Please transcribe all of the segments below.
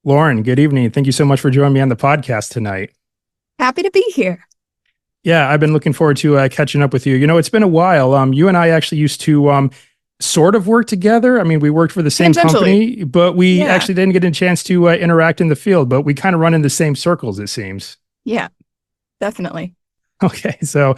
Lauren, good evening. Thank you so much for joining me on the podcast tonight. Happy to be here. Yeah, I've been looking forward to catching up with you. It's been a while. You and I actually used to sort of work together. I mean, we worked for the same Tangentially. company, but we Yeah. actually didn't get a chance to interact in the field, but we kind of run in the same circles, it seems. Yeah, definitely. Okay, so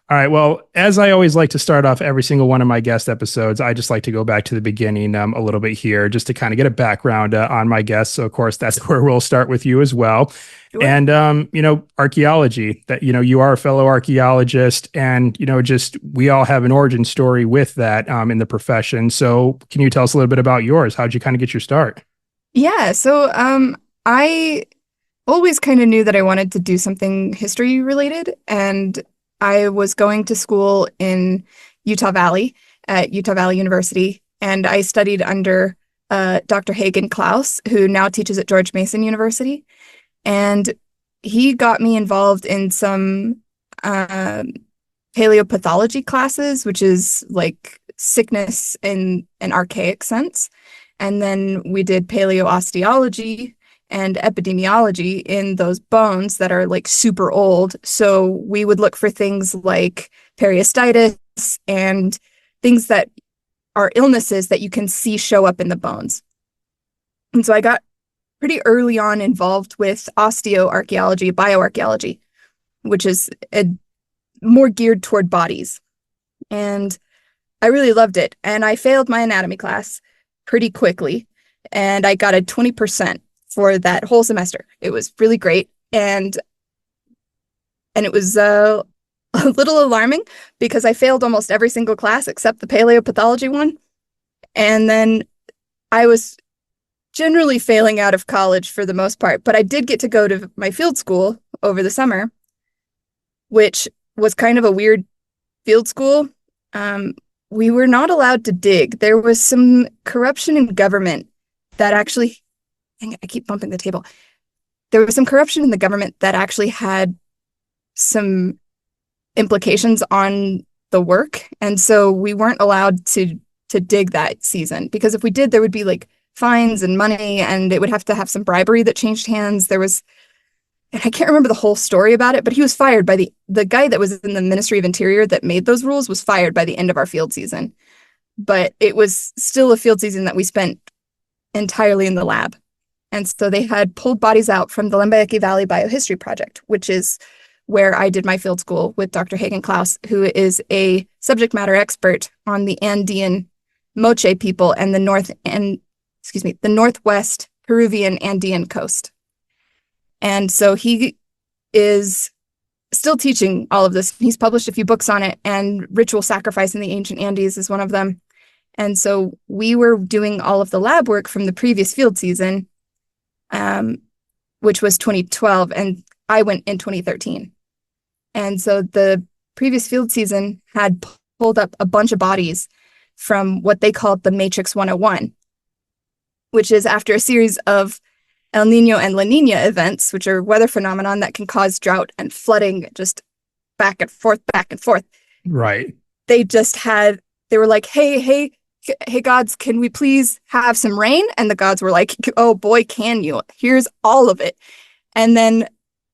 all right. Well, as I always like to start off every single one of my guest episodes, I just like to go back to the beginning a little bit here just to kind of get a background on my guests. So, of course, that's where we'll start with you as well. Sure. And, archaeology that, you are a fellow archaeologist and, just we all have an origin story with that in the profession. So, can you tell us a little bit about yours? How'd you kind of get your start? Yeah, so I always kind of knew that I wanted to do something history related, and I was going to school in Utah Valley at Utah Valley University, and I studied under Dr. Hagen Klaus, who now teaches at George Mason University. And he got me involved in some paleopathology classes, which is like sickness in an archaic sense. And then we did paleoosteology and epidemiology in those bones that are like super old. So we would look for things like periostitis and things that are illnesses that you can see show up in the bones. And so I got pretty early on involved with osteoarchaeology, bioarchaeology, which is more geared toward bodies. And I really loved it. And I failed my anatomy class pretty quickly. And I got a 20% for that whole semester. It was really great. And it was a little alarming because I failed almost every single class except the paleopathology one. And then I was generally failing out of college for the most part, but I did get to go to my field school over the summer, which was kind of a weird field school. We were not allowed to dig. There was some corruption in government that actually, I keep bumping the table. There was some corruption in the government that actually had some implications on the work. And so we weren't allowed to dig that season, because if we did, there would be like fines and money, and it would have to have some bribery that changed hands. And I can't remember the whole story about it, but he was fired by the guy that was in the Ministry of Interior that made those rules was fired by the end of our field season. But it was still a field season that we spent entirely in the lab. And so they had pulled bodies out from the Lambayeque Valley Biohistory Project, which is where I did my field school with Dr. Hagen Klaus, who is a subject matter expert on the Andean Moche people and the northwest Peruvian Andean coast. And so he is still teaching all of this. He's published a few books on it, and ritual sacrifice in the ancient Andes is one of them. And so we were doing all of the lab work from the previous field season, which was 2012, and I went in 2013. And so the previous field season had pulled up a bunch of bodies from what they called the Matrix 101, which is after a series of El Nino and La Nina events, which are weather phenomenon that can cause drought and flooding just back and forth, back and forth. Right. They were like, hey, gods, can we please have some rain? And the gods were like, oh boy, can you? Here's all of it. And then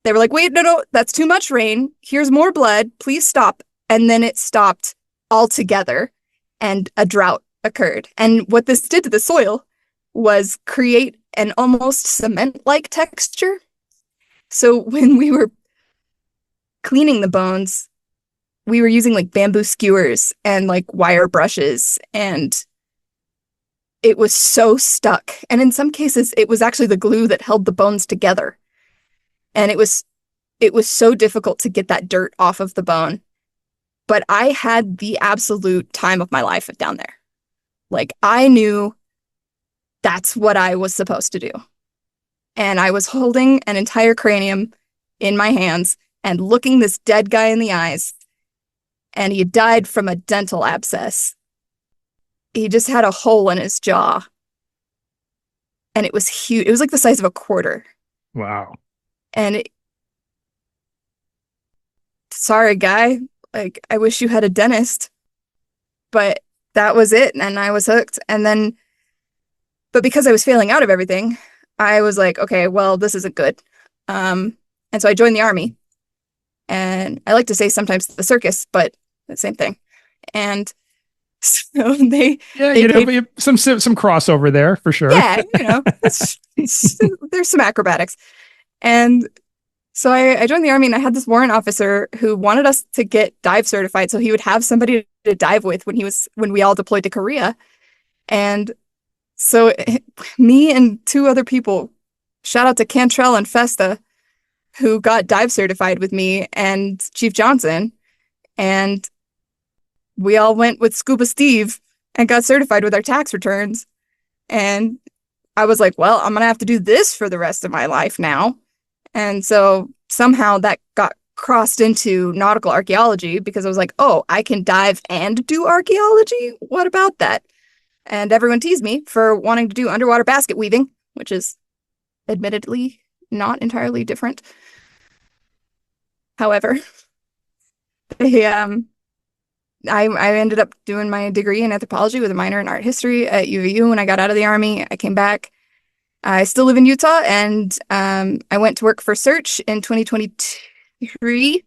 they were like, wait, no, that's too much rain. Here's more blood. Please stop. And then it stopped altogether, and a drought occurred. And what this did to the soil was create an almost cement-like texture. So when we were cleaning the bones, we were using like bamboo skewers and like wire brushes, and it was so stuck. And in some cases, it was actually the glue that held the bones together. And it was so difficult to get that dirt off of the bone. But I had the absolute time of my life down there. Like, I knew that's what I was supposed to do. And I was holding an entire cranium in my hands and looking this dead guy in the eyes. And he died from a dental abscess. He just had a hole in his jaw. And it was huge. It was like the size of a quarter. Wow. And sorry, guy. Like, I wish you had a dentist. But that was it. And I was hooked. But because I was failing out of everything, I was like, okay, well, this isn't good. And so I joined the army. And I like to say sometimes the circus, but the same thing. And so Yeah, they paid, but some crossover there for sure. yeah, there's some acrobatics. And so I joined the army and I had this warrant officer who wanted us to get dive certified so he would have somebody to dive with when we all deployed to Korea. And so me and two other people, shout out to Cantrell and Festa, who got dive certified with me and Chief Johnson. And we all went with Scuba Steve and got certified with our tax returns. And I was like, well, I'm going to have to do this for the rest of my life now. And so somehow that got crossed into nautical archaeology because I was like, oh, I can dive and do archaeology? What about that? And everyone teased me for wanting to do underwater basket weaving, which is admittedly not entirely different. However, I ended up doing my degree in anthropology with a minor in art history at UVU when I got out of the army. I came back. I still live in Utah, and I went to work for Search in 2023.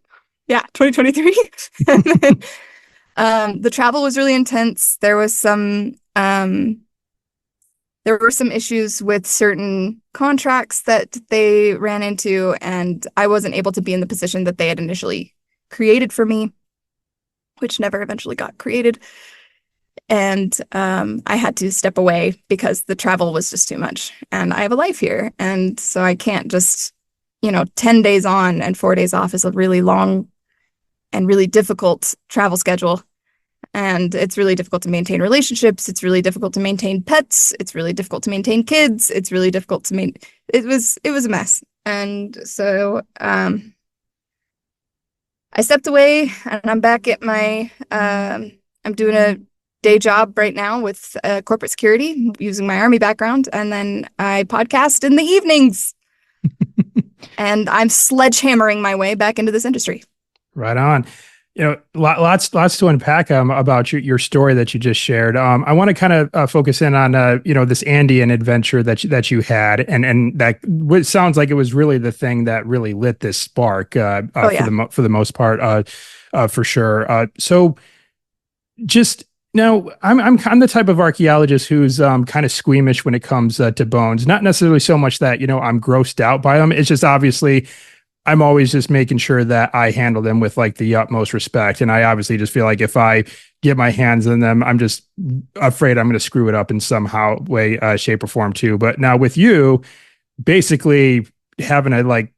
Yeah, 2023. And then, the travel was really intense. There were some issues with certain contracts that they ran into, and I wasn't able to be in the position that they had initially created for me, which never eventually got created. And I had to step away because the travel was just too much. And I have a life here. And so I can't just, 10 days on and 4 days off is a really long and really difficult travel schedule. And it's really difficult to maintain relationships. It's really difficult to maintain pets. It's really difficult to maintain kids. It's really difficult to maintain. It was a mess. And so I stepped away and I'm back at I'm doing a day job right now with corporate security using my army background. And then I podcast in the evenings and I'm sledgehammering my way back into this industry. Right on. Lots to unpack about your story that you just shared. I want to kind of focus in on this Andean adventure that you had, and that sounds like it was really the thing that really lit this spark for the most part, for sure. So just now, I'm the type of archaeologist who's kind of squeamish when it comes to bones. Not necessarily so much that I'm grossed out by them. It's just obviously I'm always just making sure that I handle them with like the utmost respect. And I obviously just feel like if I get my hands on them, I'm just afraid I'm going to screw it up in somehow way, shape or form too. But now with you basically having to like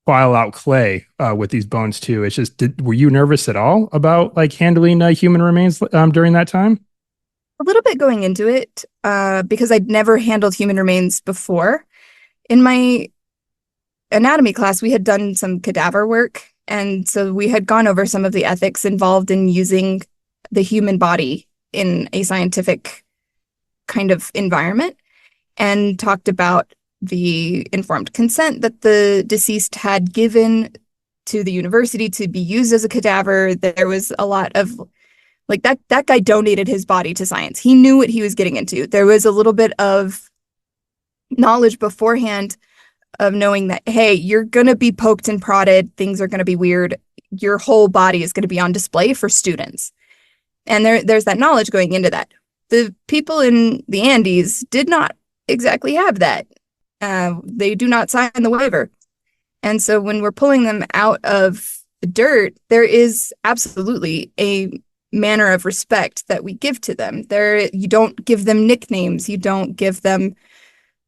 file out clay with these bones too, it's just, were you nervous at all about like handling human remains during that time? A little bit going into it because I'd never handled human remains before. In my anatomy class, we had done some cadaver work. And so we had gone over some of the ethics involved in using the human body in a scientific kind of environment and talked about the informed consent that the deceased had given to the university to be used as a cadaver. There was a lot of like that guy donated his body to science. He knew what he was getting into. There was a little bit of knowledge beforehand of knowing that, hey, you're going to be poked and prodded. Things are going to be weird. Your whole body is going to be on display for students. And there's that knowledge going into that. The people in the Andes did not exactly have that. They do not sign the waiver. And so when we're pulling them out of the dirt, there is absolutely a manner of respect that we give to them. You don't give them nicknames. You don't give them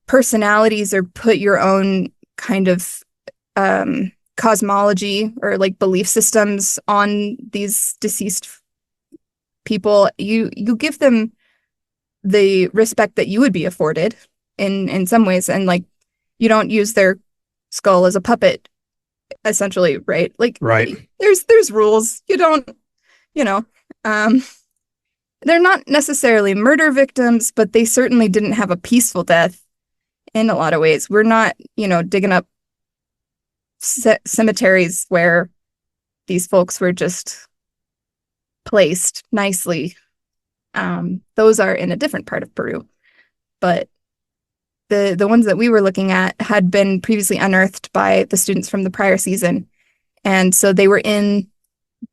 personalities or put your own kind of cosmology or like belief systems on these deceased people. You give them the respect that you would be afforded in some ways, and like you don't use their skull as a puppet, essentially, right? Like Right. There's rules. You don't, they're not necessarily murder victims, but they certainly didn't have a peaceful death. In a lot of ways, we're not, digging up cemeteries where these folks were just placed nicely. Those are in a different part of Peru, but the ones that we were looking at had been previously unearthed by the students from the prior season. And so they were in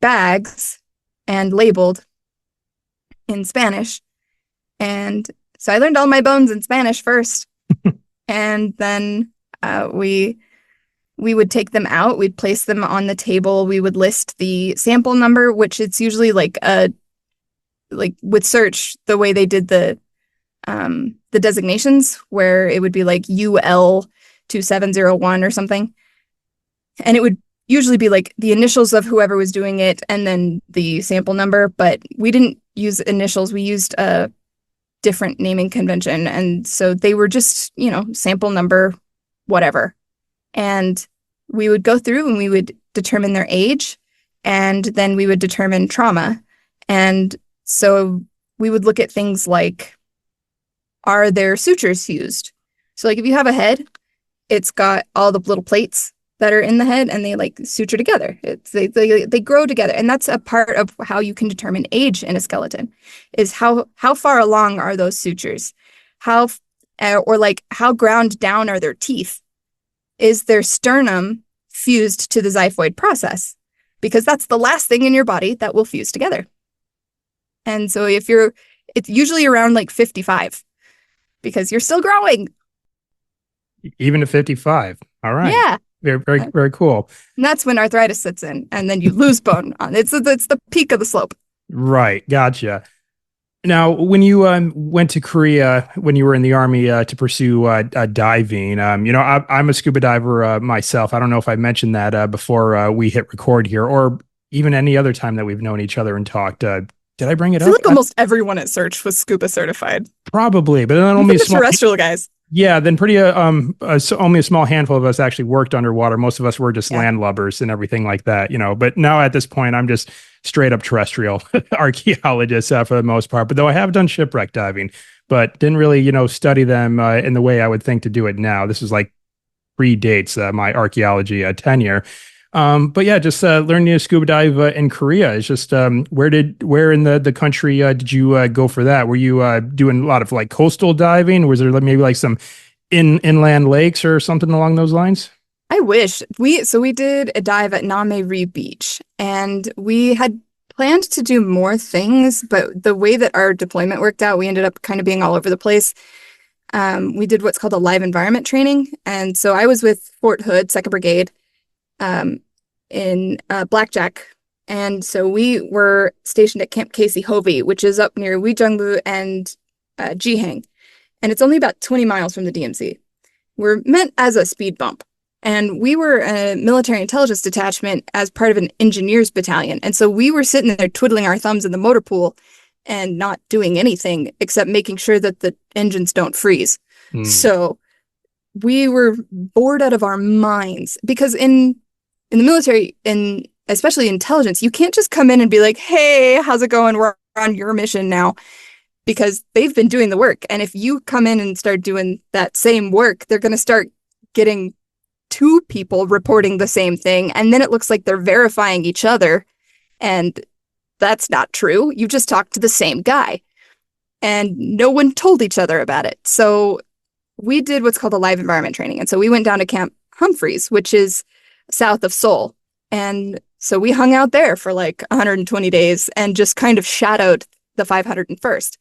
bags and labeled in Spanish. And so I learned all my bones in Spanish first. And then we would take them out. We'd place them on the table. We would list the sample number, which it's usually like with search, the way they did the designations, where it would be like UL 2701 or something. And it would usually be like the initials of whoever was doing it and then the sample number. But we didn't use initials. We used a different naming convention. And so they were just, sample number, whatever. And we would go through and we would determine their age, and then we would determine trauma. And so we would look at things like, are there sutures fused? So like if you have a head, it's got all the little plates that are in the head and they like suture together. They grow together. And that's a part of how you can determine age in a skeleton, is how far along are those sutures? Or like how ground down are their teeth? Is their sternum fused to the xiphoid process? Because that's the last thing in your body that will fuse together. And so it's usually around like 55 because you're still growing. Even at 55. All right. Yeah. Very, very, very cool. And that's when arthritis sits in, and then you lose bone. It's the peak of the slope. Right. Gotcha. Now, when you went to Korea, when you were in the Army to pursue diving, I'm a scuba diver myself. I don't know if I mentioned that before we hit record here, or even any other time that we've known each other and talked. Did I bring it I up? feel like almost everyone at Search was scuba certified. Probably, but then only the terrestrial guys. Yeah, then only a small handful of us actually worked underwater. Most of us were just landlubbers and everything like that, But now at this point, I'm just straight up terrestrial archaeologist for the most part. But though I have done shipwreck diving, but didn't really, study them in the way I would think to do it now. This is like predates my archaeology tenure. But yeah, just learning to scuba dive in Korea. It's just where in the country did you go for that? Were you doing a lot of like coastal diving? Was there maybe like some inland lakes or something along those lines? I wish. We did a dive at Nameri Beach, and we had planned to do more things, but the way that our deployment worked out, we ended up kind of being all over the place. We did what's called a live environment training, and so I was with Fort Hood, 2nd Brigade, in Blackjack. And so we were stationed at Camp Casey Hovey, which is up near Uijeongbu and Jihang. And it's only about 20 miles from the DMZ. We're meant as a speed bump. And we were a military intelligence detachment as part of an engineers battalion. And so we were sitting there twiddling our thumbs in the motor pool and not doing anything except making sure that the engines don't freeze. So we were bored out of our minds because in the military, and especially intelligence, you can't just come in and be like, hey, how's it going? We're on your mission now, because they've been doing the work. And if you come in and start doing that same work, they're going to start getting 2 people reporting the same thing. And then it looks like they're verifying each other. And that's not true. You just talked to the same guy. And no one told each other about it. So we did what's called a live environment training. And so we went down to Camp Humphreys, which is south of Seoul. And so we hung out there for like 120 days and just kind of shadowed the 501st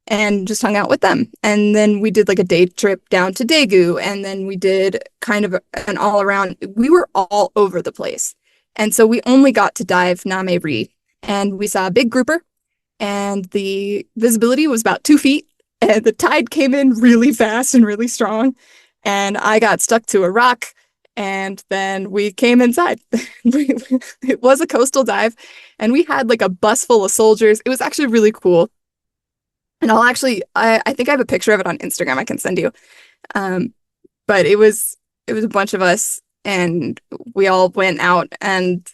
and just hung out with them. And then we did like a day trip down to Daegu. And then we did kind of an all around, we were all over the place. And so we only got to dive Nameri, and we saw a big grouper, and the visibility was about 2 feet, and the tide came in really fast and really strong. And I got stuck to a rock. And then we came inside. It was a coastal dive, and we had like a bus full of soldiers. It was actually really cool. And I think I have a picture of it on Instagram I can send you. But it was a bunch of us, and we all went out and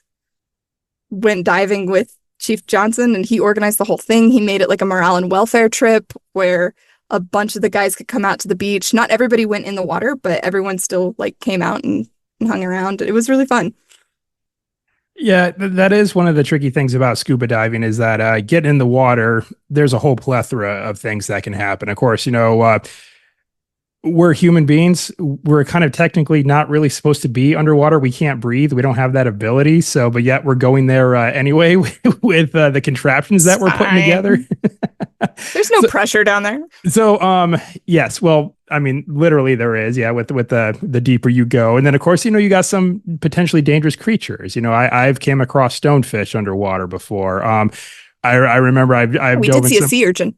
went diving with Chief Johnson, and he organized the whole thing. He made it like a morale and welfare trip where a bunch of the guys could come out to the beach. Not everybody went in the water, but everyone still like came out and hung around. It was really fun. Yeah, that is one of the tricky things about scuba diving, is that getting in the water, there's a whole plethora of things that can happen. Of course, we're human beings. We're kind of technically not really supposed to be underwater. We can't breathe. We don't have that ability. So, but yet we're going there anyway with the contraptions It's that we're putting together. fine. There's no So, pressure down there. so, yes. Well, I mean, literally there is, yeah, with the deeper you go. And then of course, you got some potentially dangerous creatures. I've came across stonefish underwater before. I remember I've We dove did in see a some. sea urchin.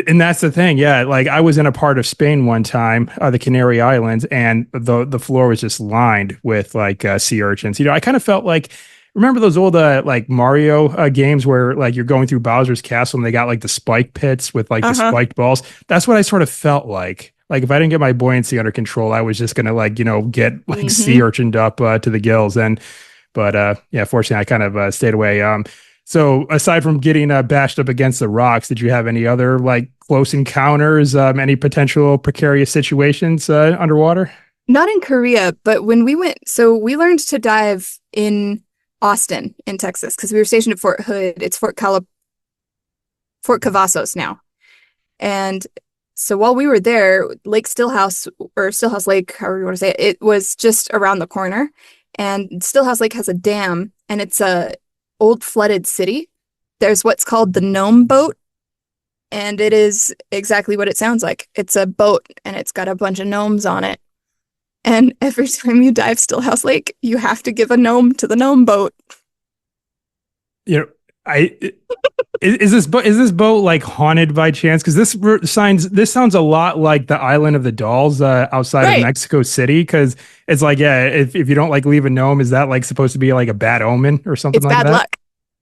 And that's the thing, yeah. Like I was in a part of Spain one time, the Canary Islands, and the floor was just lined with like sea urchins. I kind of felt like, remember those old like Mario games where like you're going through Bowser's castle and they got like the spike pits with like the Uh-huh. spiked balls. That's what I sort of felt like. Like if I didn't get my buoyancy under control, I was just gonna like get like sea Hmm. urchined up to the gills. And but yeah, fortunately, I kind of stayed away. So aside from getting bashed up against the rocks, did you have any other like close encounters? Any potential precarious situations underwater? Not in Korea, but when we went, so we learned to dive in Austin, in Texas, because we were stationed at Fort Hood. It's Fort Cavazos now. And so while we were there, Lake Stillhouse or Stillhouse Lake, however you want to say it, it was just around the corner. And Stillhouse Lake has a dam, and it's a old flooded city. There's what's called the gnome boat, and it is exactly what it sounds like. It's a boat, and it's got a bunch of gnomes on it. And every time you dive Stillhouse Lake, you have to give a gnome to the gnome boat. You know, I is this boat like haunted by chance? Because this sounds a lot like the Island of the Dolls outside of Right. Mexico City. Because it's like, yeah, if you don't like leave a gnome, is that like supposed to be like a bad omen or something It's like bad that? luck.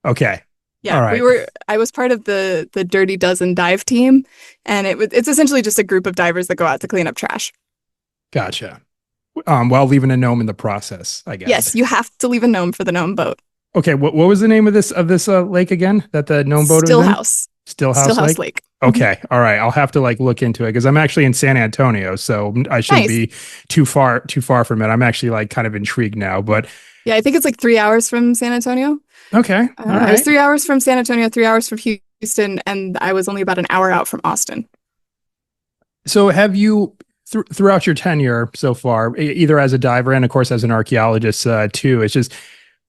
Okay, all Yeah, right, I was part of the Dirty Dozen dive team, and it's essentially just a group of divers that go out to clean up trash. gotcha. While leaving a gnome in the process, I guess. Yes, you have to leave a gnome for the gnome boat. Okay, what was the name of this lake again that the gnome boat was in? Stillhouse. Stillhouse Stillhouse Lake. Lake. Mhm. Okay, all right. I'll have to like look into it because I'm actually in San Antonio, so I shouldn't Nice. be too far from it. I'm actually like kind of intrigued now, but Yeah, I think it's like 3 hours from San Antonio. okay, all I was right. 3 hours from San Antonio, 3 hours from Houston, and I was only about an hour out from Austin. So have you throughout your tenure so far, either as a diver and of course as an archaeologist too? It's just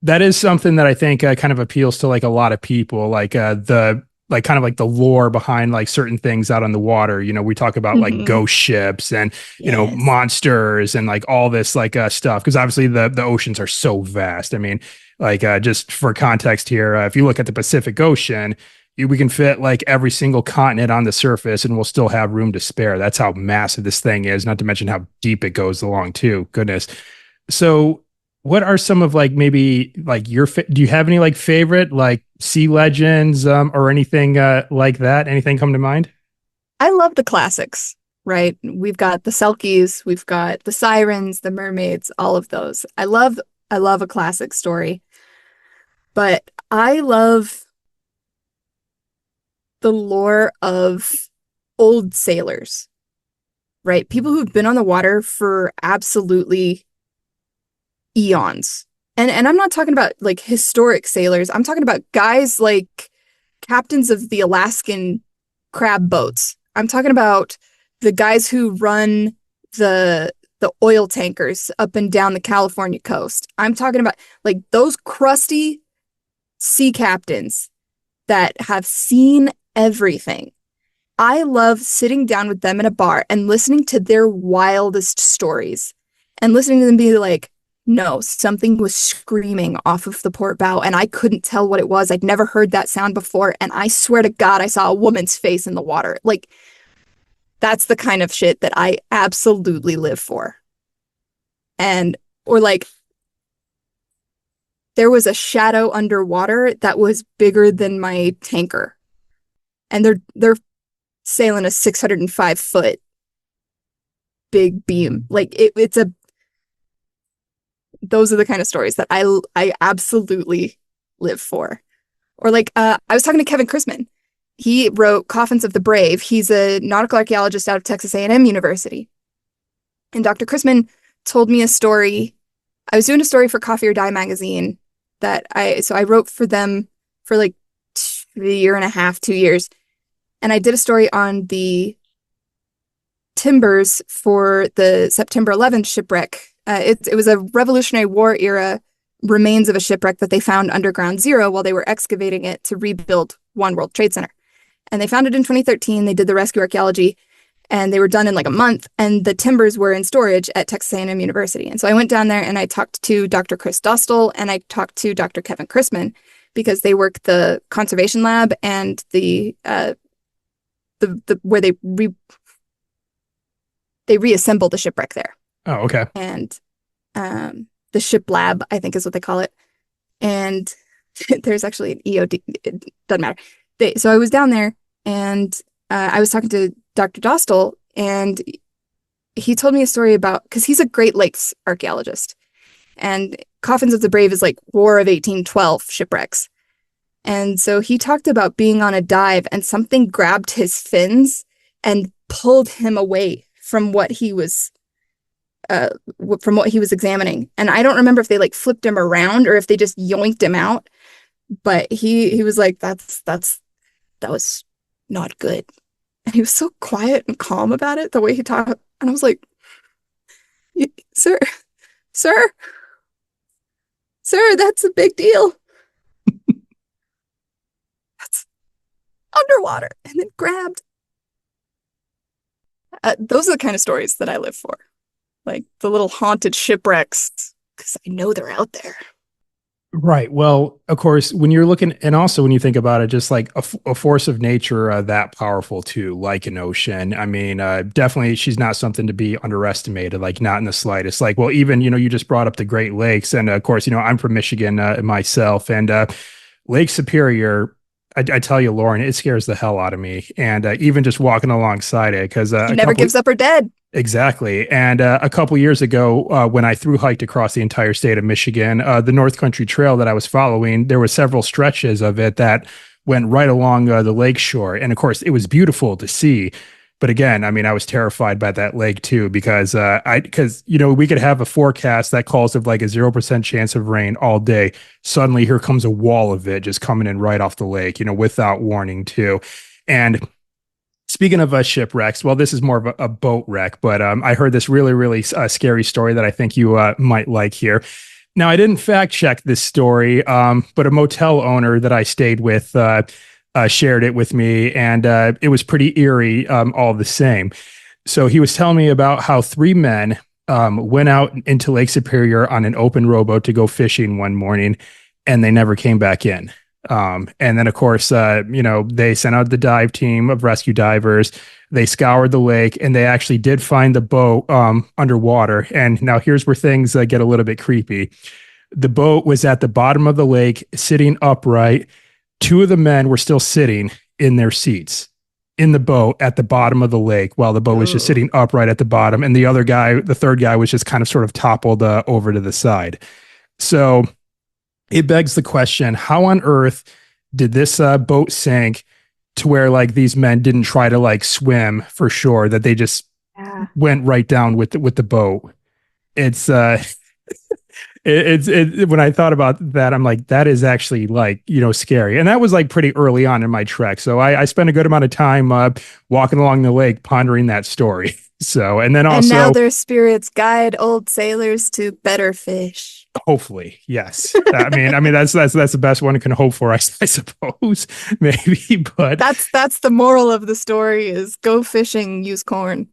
that is something that I think kind of appeals to like a lot of people, like the like kind of like the lore behind like certain things out on the water. We talk about like Hmm. ghost ships and Yes. monsters and like all this like stuff because obviously the oceans are so vast. I mean, like just for context here, if you look at the Pacific Ocean, we can fit like every single continent on the surface and we'll still have room to spare. That's how massive this thing is, not to mention how deep it goes along too. Goodness. So what are some of like maybe like do you have any like favorite like sea legends or anything like that? Anything come to mind? I love the classics, right? We've got the Selkies, we've got the sirens, the mermaids, all of those. I love a classic story, but I love the lore of old sailors, right? People who've been on the water for absolutely eons. And I'm not talking about like historic sailors. I'm talking about guys like captains of the Alaskan crab boats. I'm talking about the guys who run the oil tankers up and down the California coast. I'm talking about like those crusty sea captains that have seen everything. I love sitting down with them in a bar and listening to their wildest stories and listening to them be like, no, something was screaming off of the port bow and I couldn't tell what it was. I'd never heard that sound before. And I swear to God, I saw a woman's face in the water. Like, that's the kind of shit that I absolutely live for. And, or like, there was a shadow underwater that was bigger than my tanker. And they're sailing a 605-foot big beam. Like it's a those are the kind of stories that I absolutely live for. Or like I was talking to Kevin Chrisman. He wrote Coffins of the Brave. He's a nautical archaeologist out of Texas A&M University. And Dr. Chrisman told me a story. I was doing a story for Coffee or Die magazine that I wrote for them for like a year and a half, 2 years. And I did a story on the timbers for the September 11th shipwreck. It was a Revolutionary War era remains of a shipwreck that they found under Ground Zero while they were excavating it to rebuild One World Trade Center. And they found it in 2013. They did the rescue archaeology, and they were done in like a month. And the timbers were in storage at Texas A&M University. And so I went down there and I talked to Dr. Chris Dostal and I talked to Dr. Kevin Chrisman because they work the conservation lab and the where they reassemble the shipwreck there. Oh, okay. And the ship lab, I think is what they call it. And there's actually an EOD. It doesn't matter. So I was down there and I was talking to Dr. Dostal, and he told me a story about, because he's a Great Lakes archaeologist, and Coffins of the Brave is like War of 1812 shipwrecks. And so he talked about being on a dive and something grabbed his fins and pulled him away from what he was examining. And I don't remember if they like flipped him around or if they just yoinked him out, but he was like, that was not good. And he was so quiet and calm about it, the way he talked. And I was like, sir, that's a big deal. That's underwater and then grabbed. Those are the kind of stories that I live for. Like the little haunted shipwrecks, because I know they're out there. Right. Well, of course, when you're looking, and also when you think about it, just like a force of nature that powerful too, like an ocean. I mean, definitely she's not something to be underestimated, like not in the slightest. Like, well, even, you just brought up the Great Lakes. And of course, I'm from Michigan myself, and Lake Superior, I tell you, Lauren, it scares the hell out of me. And even just walking alongside it, because she never gives up her dead. Exactly. And a couple years ago, when I thru hiked across the entire state of Michigan, the North Country Trail that I was following, there were several stretches of it that went right along the lake shore. And of course, it was beautiful to see. But again, I mean, I was terrified by that lake too, because we could have a forecast that calls of like a 0% chance of rain all day. Suddenly here comes a wall of it just coming in right off the lake, without warning too. And speaking of shipwrecks, well, this is more of a boat wreck, but I heard this really, really scary story that I think you might like here. Now, I didn't fact check this story, but a motel owner that I stayed with shared it with me, and it was pretty eerie all the same. So he was telling me about how three men went out into Lake Superior on an open rowboat to go fishing one morning, and they never came back in. And then, of course, they sent out the dive team of rescue divers. They scoured the lake, and they actually did find the boat underwater. And now here's where things get a little bit creepy. The boat was at the bottom of the lake, sitting upright. Two of the men were still sitting in their seats in the boat at the bottom of the lake while the boat was just sitting upright at the bottom. And the third guy was just kind of sort of toppled over to the side. So it begs the question, how on earth did this boat sink to where like these men didn't try to like swim for sure, that they just went right down with the boat? It's when I thought about that, I'm like, that is actually like, scary. And that was like pretty early on in my trek. So I spent a good amount of time walking along the lake pondering that story. So, and then also, and now their spirits guide old sailors to better fish. Hopefully, yes. I mean, that's the best one can hope for, I suppose, maybe. But that's the moral of the story: is go fishing, use corn.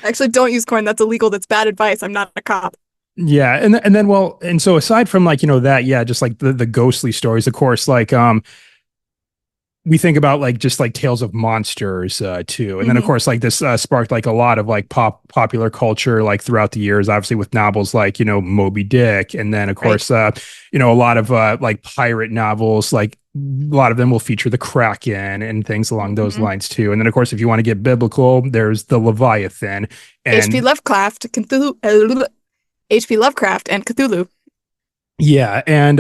Actually, don't use corn. That's illegal. That's bad advice. I'm not a cop. Yeah, and then well, and so aside from like that, yeah, just like the ghostly stories, of course, like we think about like just like tales of monsters too, and then of course like this sparked like a lot of like popular culture like throughout the years, obviously with novels like Moby Dick, and then of course a lot of like pirate novels, like a lot of them will feature the Kraken and things along those lines too. And then of course, if you want to get biblical, there's the Leviathan and H.P. Lovecraft, and Cthulhu. Yeah, and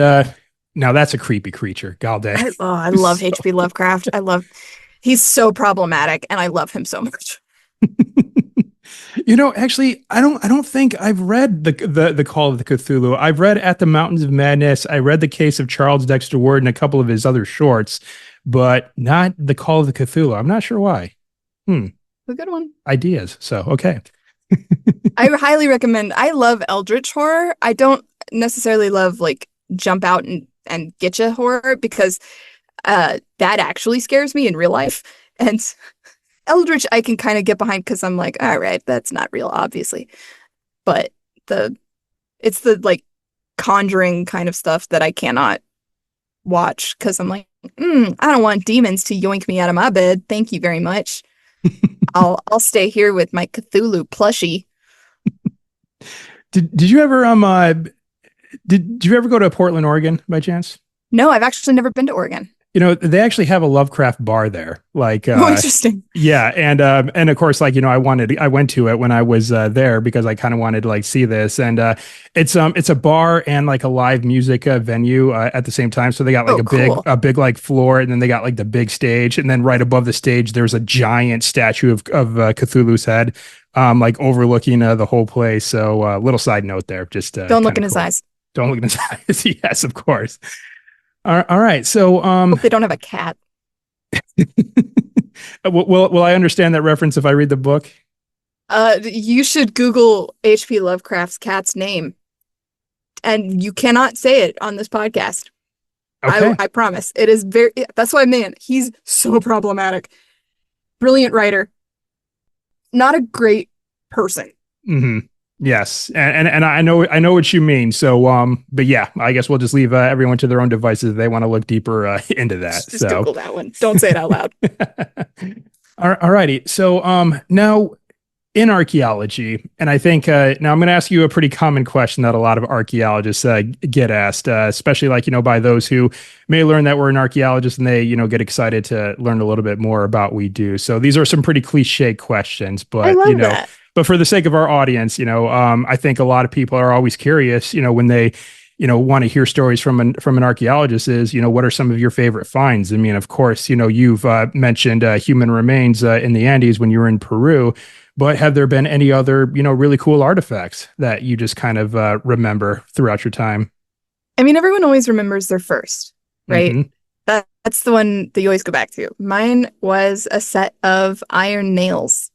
now that's a creepy creature. God dang. I love H.P. Lovecraft. He's so problematic, and I love him so much. Actually, I don't think I've read the Call of the Cthulhu. I've read At the Mountains of Madness. I read The Case of Charles Dexter Ward and a couple of his other shorts, but not the Call of the Cthulhu. I'm not sure why. Hmm. A good one. Ideas. So, okay. I highly recommend. I love eldritch horror. I don't necessarily love like jump out and get you horror because that actually scares me in real life. And eldritch I can kind of get behind because I'm like, all right, that's not real, obviously. But the it's the like conjuring kind of stuff that I cannot watch because I'm like, I don't want demons to yoink me out of my bed. Thank you very much. I'll stay here with my Cthulhu plushie. Did you ever did you ever go to Portland, Oregon by chance? No, I've actually never been to Oregon. You know, they actually have a Lovecraft bar there. Like, Oh, interesting. yeah, and of course, like, you know, I went to it when I was there because I kind of wanted to like see this, and it's a bar and like a live music venue at the same time. So they got like Oh, cool. a big like floor, and then they got like the big stage, and then right above the stage there's a giant statue of Cthulhu's head, like overlooking the whole place. So little side note there, just Don't look kind in of his cool. eyes. Don't look in his eyes. Yes, of course. All right. So, Hope they don't have a cat. will I understand that reference if I read the book? You should Google H.P. Lovecraft's cat's name, and you cannot say it on this podcast. Okay. I promise. It is very. That's why, man, he's so problematic. Brilliant writer, not a great person. Hmm. Yes, and I know what you mean. So, but yeah, I guess we'll just leave everyone to their own devices if they want to look deeper into that. Just So, Google that one. Don't say it out loud. all righty. So, now in archaeology, and I think now I'm going to ask you a pretty common question that a lot of archaeologists get asked, especially like, you know, by those who may learn that we're an archaeologist and they, you know, get excited to learn a little bit more about what we do. So these are some pretty cliche questions, I but, you love know, that. but for the sake of our audience, you know, I think a lot of people are always curious, you know, when they, you know, want to hear stories from an archaeologist is, you know, what are some of your favorite finds? I mean, of course, you know, you've mentioned human remains in the Andes when you were in Peru, but have there been any other, you know, really cool artifacts that you just kind of remember throughout your time? I mean, everyone always remembers their first, right? Hmm. That's the one that you always go back to. Mine was a set of iron nails.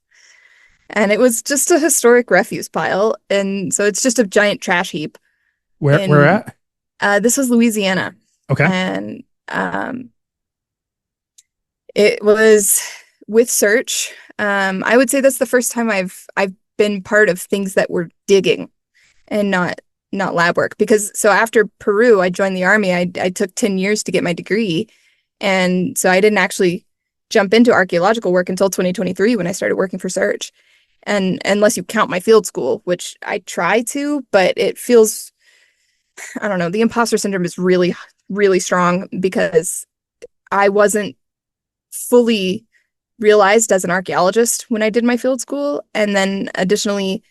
And it was just a historic refuse pile. And so it's just a giant trash heap. Where In at? this was Louisiana. Okay. And it was with search. I would say that's the first time I've been part of things that were digging and not lab work. Because so after Peru, I joined the army. I took 10 years to get my degree. And so I didn't actually jump into archaeological work until 2023 when I started working for search. And unless you count my field school, which I try to, but it feels, I don't know, the imposter syndrome is really, really strong because I wasn't fully realized as an archaeologist when I did my field school. And then additionally,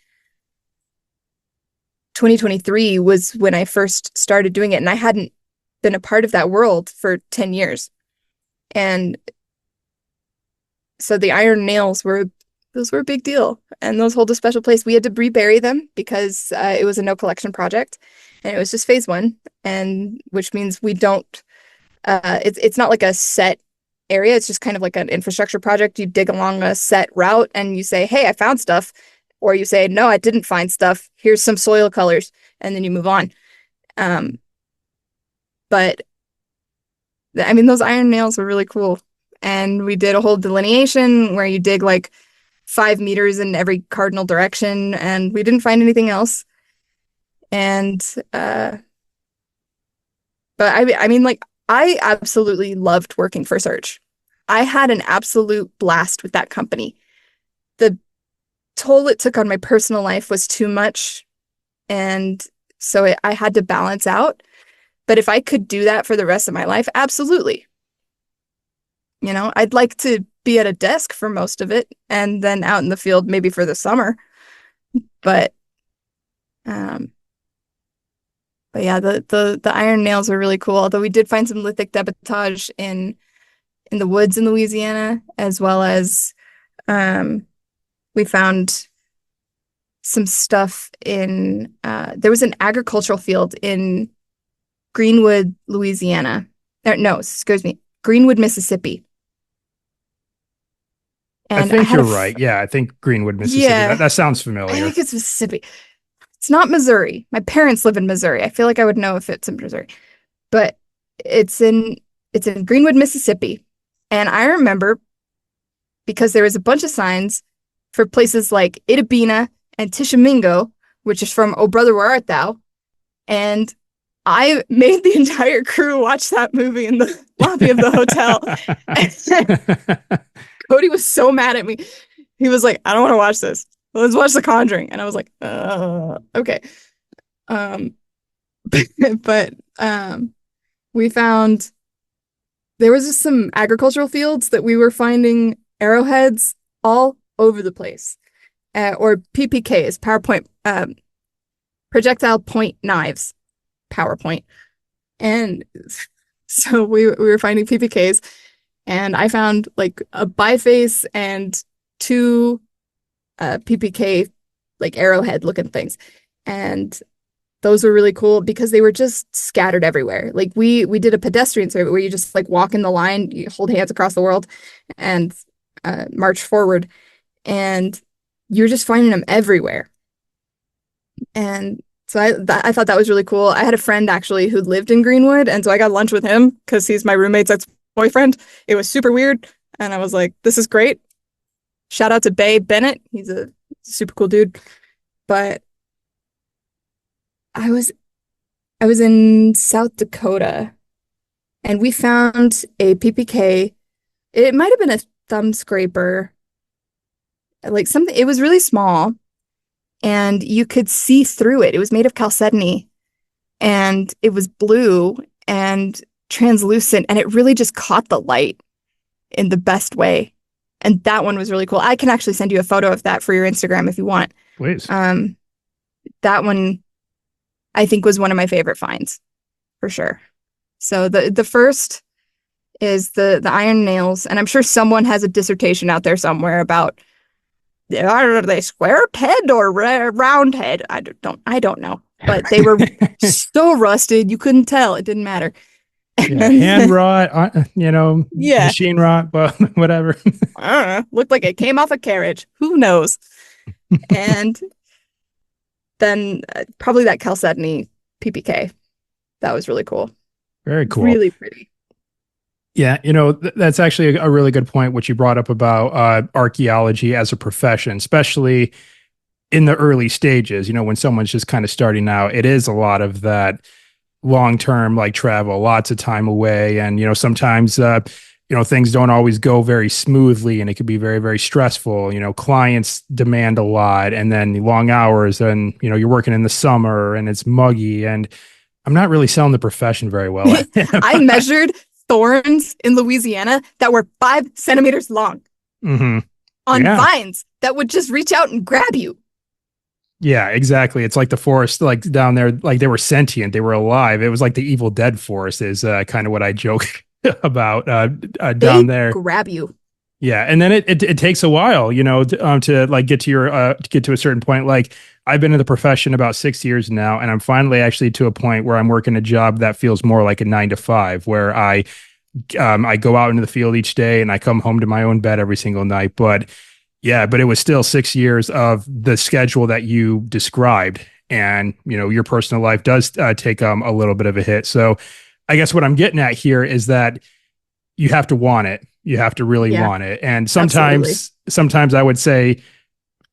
2023 was when I first started doing it, and I hadn't been a part of that world for 10 years. And so the iron nails were a big deal, and those hold a special place. We had to rebury them because it was a no collection project, and it was just phase one, and which means we don't. It's not like a set area. It's just kind of like an infrastructure project. You dig along a set route, and you say, "Hey, I found stuff," or you say, "No, I didn't find stuff. Here's some soil colors," and then you move on. But I mean, those iron nails were really cool, and we did a whole delineation where you dig like 5 meters in every cardinal direction, and we didn't find anything else. And but I mean, like, I absolutely loved working for Search. I had an absolute blast with that company. The toll it took on my personal life was too much, and so I had to balance out. But if I could do that for the rest of my life, absolutely. You know, I'd like to be at a desk for most of it and then out in the field maybe for the summer. But yeah, the iron nails are really cool. Although we did find some lithic debitage in the woods in Louisiana, as well as we found some stuff in there was an agricultural field in Greenwood, Louisiana. No, excuse me, Greenwood, Mississippi. I And I think had you're right. Yeah, I think Greenwood, Mississippi. yeah, That sounds I familiar. think it's Mississippi. It's not Missouri. My parents live in Missouri. I feel like I would know if it's in Missouri, but it's in it's in Greenwood, Mississippi. And I remember because there was a bunch of signs for places like Itabena and Tishomingo, which is from Oh Brother, Where Art Thou? And I made the entire crew watch that movie in the lobby of the hotel. And Cody was so mad at me. He was like, I don't want to watch this. Let's watch The Conjuring. And I was like, okay. Um, but we found there was just some agricultural fields that we were finding arrowheads all over the place, or PPKs, PowerPoint, projectile point knives, PowerPoint. And so we were finding PPKs, and I found like a biface and two PPK like arrowhead looking things. And those were really cool because they were just scattered everywhere. Like we did a pedestrian survey where you just like walk in the line, you hold hands across the world and march forward, and you're just finding them everywhere. And so I thought that was really cool. I had a friend actually who lived in Greenwood, and so I got lunch with him because he's my roommate's ex-boyfriend. It was super weird, and I was like, this is great. Shout out to Bay Bennett. He's a super cool dude. But I was in South Dakota, and we found a PPK. It might have been a thumb scraper, like something. It was really small, and you could see through it. It was made of chalcedony, and it was blue and translucent, and it really just caught the light in the best way. And that one was really cool. I can actually send you a photo of that for your Instagram if you want. Please. That one I think was one of my favorite finds for sure. So the first is the iron nails, and I'm sure someone has a dissertation out there somewhere about are they square head or round head? I don't know, but they were so rusted you couldn't tell. It didn't matter. Yeah, hand wrought, Yeah, machine wrought, but whatever. I don't know. Looked like it came off a carriage. Who knows? And then probably that chalcedony PPK. That was really cool. Very cool. Really pretty. Yeah, that's actually a really good point, what you brought up about archaeology as a profession, especially in the early stages, when someone's just kind of starting out. It is a lot of that long-term like travel, lots of time away. And, sometimes, things don't always go very smoothly, and it can be very, very stressful. Clients demand a lot, and then long hours, and, you're working in the summer and it's muggy, and I'm not really selling the profession very well. I measured thorns in Louisiana that were 5 centimeters long on vines that would just reach out and grab you. Yeah, exactly. It's like the forest, like down there, like they were sentient, they were alive. It was like the Evil Dead forest is kind of what I joke about down there. Grab you. Yeah, and then it takes a while, to like get to a certain point. Like I've been in the profession about 6 years now, and I'm finally actually to a point where I'm working a job that feels more like a 9 to 5, where I go out into the field each day and I come home to my own bed every single night. But yeah, but it was still 6 years of the schedule that you described. And, your personal life does take a little bit of a hit. So I guess what I'm getting at here is that you have to want it. You have to really want it. And sometimes I would say,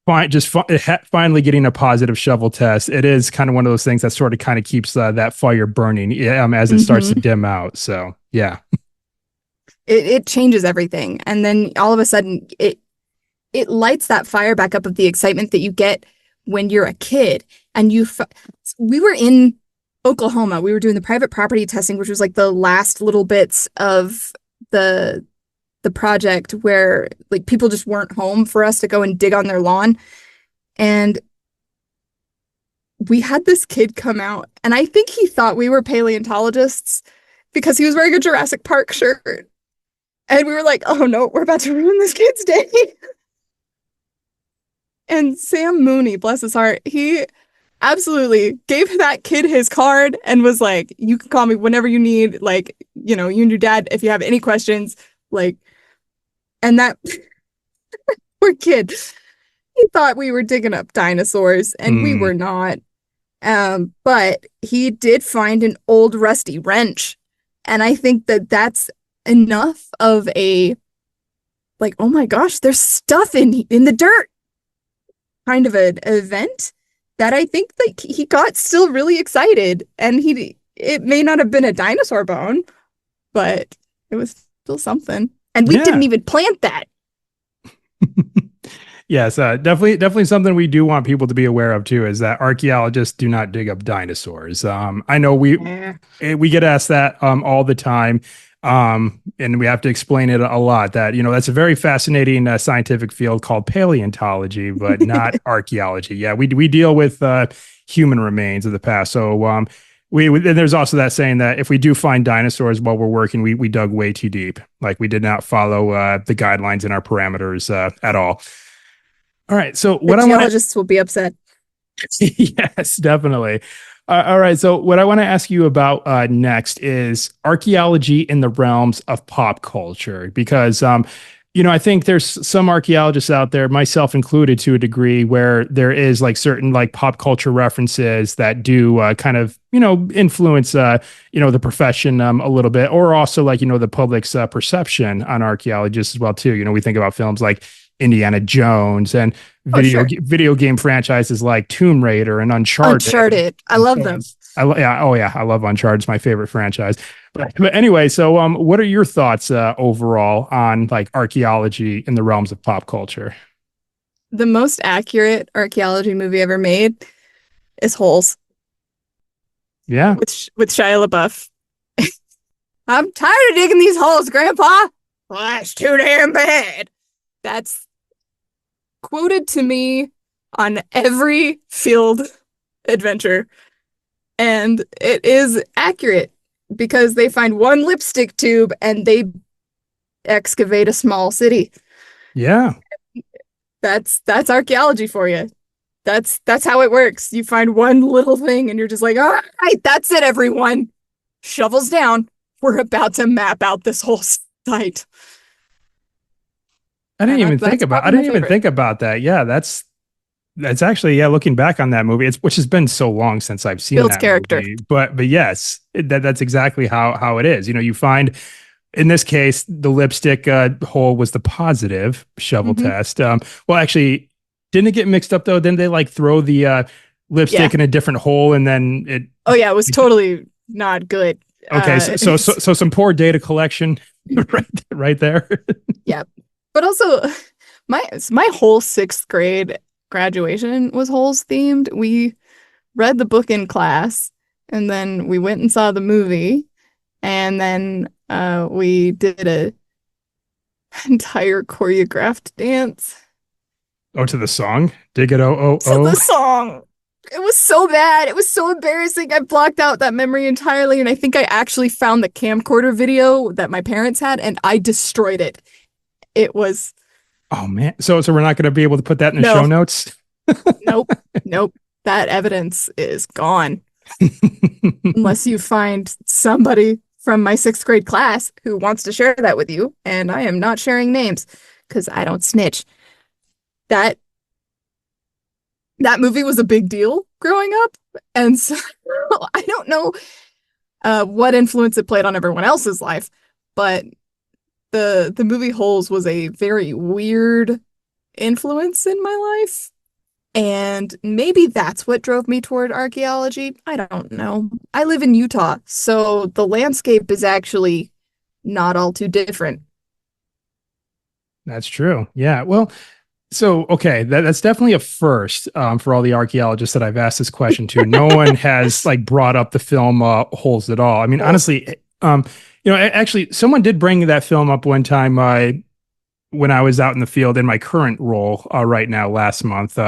finally getting a positive shovel test. It is kind of one of those things that sort of kind of keeps that fire burning as it starts to dim out. So, yeah. It changes everything. And then all of a sudden it lights that fire back up of the excitement that you get when you're a kid. And we were in Oklahoma. We were doing the private property testing, which was like the last little bits of the project where like people just weren't home for us to go and dig on their lawn. And we had this kid come out, and I think he thought we were paleontologists because he was wearing a Jurassic Park shirt. And we were like, oh no, we're about to ruin this kid's day. And Sam Mooney, bless his heart, he absolutely gave that kid his card and was like, you can call me whenever you need, like, you and your dad, if you have any questions, like, and that Poor kid. He thought we were digging up dinosaurs, and we Mm, were not. But he did find an old rusty wrench. And I think that that's enough of a, like, oh my gosh, there's stuff in the dirt kind of an event that I think that he got still really excited. And it may not have been a dinosaur bone, but it was still something. And we yeah. didn't even plant that. Yes, definitely something we do want people to be aware of too is that archaeologists do not dig up dinosaurs. I know we get asked that all the time, and we have to explain it a lot. That that's a very fascinating scientific field called paleontology, but not archaeology. Yeah, we deal with human remains of the past. So and there's also that saying that if we do find dinosaurs while we're working, we dug way too deep. Like we did not follow the guidelines and our parameters at all. All right. So The what I want to, geologists will be upset. yes, definitely. All right. So what I want to ask you about next is archaeology in the realms of pop culture, because, I think there's some archaeologists out there, myself included to a degree, where there is like certain like pop culture references that do kind of, influence, the profession a little bit, or also like, the public's perception on archaeologists as well, too. We think about films like Indiana Jones and Oh, sure. video game franchises like Tomb Raider and Uncharted. Uncharted. I love them. Yeah, oh yeah, I love Uncharted. It's my favorite franchise. But anyway, so what are your thoughts overall on like archaeology in the realms of pop culture? The most accurate archaeology movie ever made is Holes Yeah, with Shia LaBeouf. I'm tired of digging these holes, Grandpa. Well, that's too damn bad. That's quoted to me on every field adventure. And it is accurate because they find one lipstick tube and they excavate a small city. yeah. That's archaeology for you. That's how it works. You find one little thing and you're just like, all right, that's it, everyone. Shovels down. We're about to map out this whole site. I didn't even think about that. Yeah, that's actually, yeah, looking back on that movie, which has been so long since I've seen Builds that character. movie. But yes, that's exactly how it is. You find in this case the lipstick hole was the positive shovel Mm-hmm. test. Well, actually, didn't it get mixed up though? Didn't they like throw the lipstick Yeah. in a different hole and then it? Oh yeah, it was totally not good. Okay, so some poor data collection right there. Yeah. But also my whole sixth grade graduation was holes themed. We read the book in class and then we went and saw the movie and then we did a entire choreographed dance Oh, to the song, dig it, to the song. It was so bad. It was so embarrassing. I blocked out that memory entirely and I think I actually found the camcorder video that my parents had and I destroyed it. It was Oh man, so we're not going to be able to put that in the no. show notes. Nope. That evidence is gone. Unless you find somebody from my sixth grade class who wants to share that with you. And I am not sharing names because I don't snitch. That movie was a big deal growing up. And so I don't know what influence it played on everyone else's life, but the movie Holes was a very weird influence in my life. And maybe that's what drove me toward archaeology. I don't know. I live in Utah, so the landscape is actually not all too different. That's true. Yeah. Well, so okay, that's definitely a first for all the archaeologists that I've asked this question to. No one has like brought up the film Holes at all. I mean, honestly, actually, someone did bring that film up one time when I was out in the field in my current role right now last month.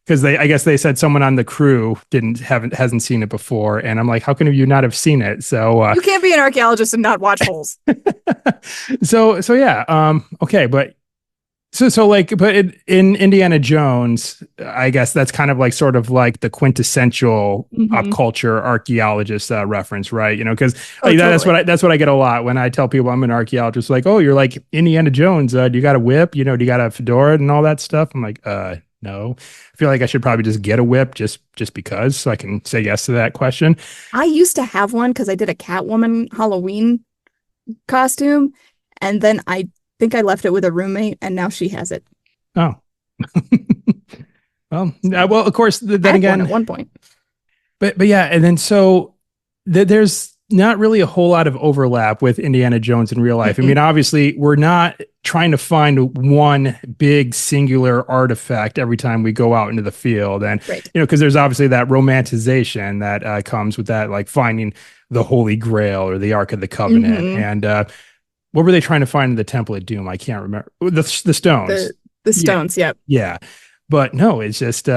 Because I guess they said someone on the crew hasn't seen it before, and I'm like, how can you not have seen it? So You can't be an archaeologist and not watch Holes. so yeah, okay, but So like, but in Indiana Jones, I guess that's kind of like sort of like the quintessential pop Hmm. culture archaeologist reference, right? You know, because Oh, like totally. that's what I get a lot when I tell people I'm an archaeologist. Like, oh, you're like Indiana Jones. Do you got a whip? You know, do you got a fedora and all that stuff? I'm like, no. I feel like I should probably just get a whip just because, so I can say yes to that question. I used to have one because I did a Catwoman Halloween costume, and then I think I left it with a roommate, and now she has it. Oh, well, So well, of course, I then had one at again. one point. But yeah, and then so there's not really a whole lot of overlap with Indiana Jones in real life. I Mm-mm. mean, obviously, we're not trying to find one big singular artifact every time we go out into the field, and Right. you know, because there's obviously that romanticization that comes with that, like finding the Holy Grail or the Ark of the Covenant. Hmm. And what were they trying to find in the Temple of Doom? I can't remember the stones. The Yeah, stones, yep. yeah. But no, it's just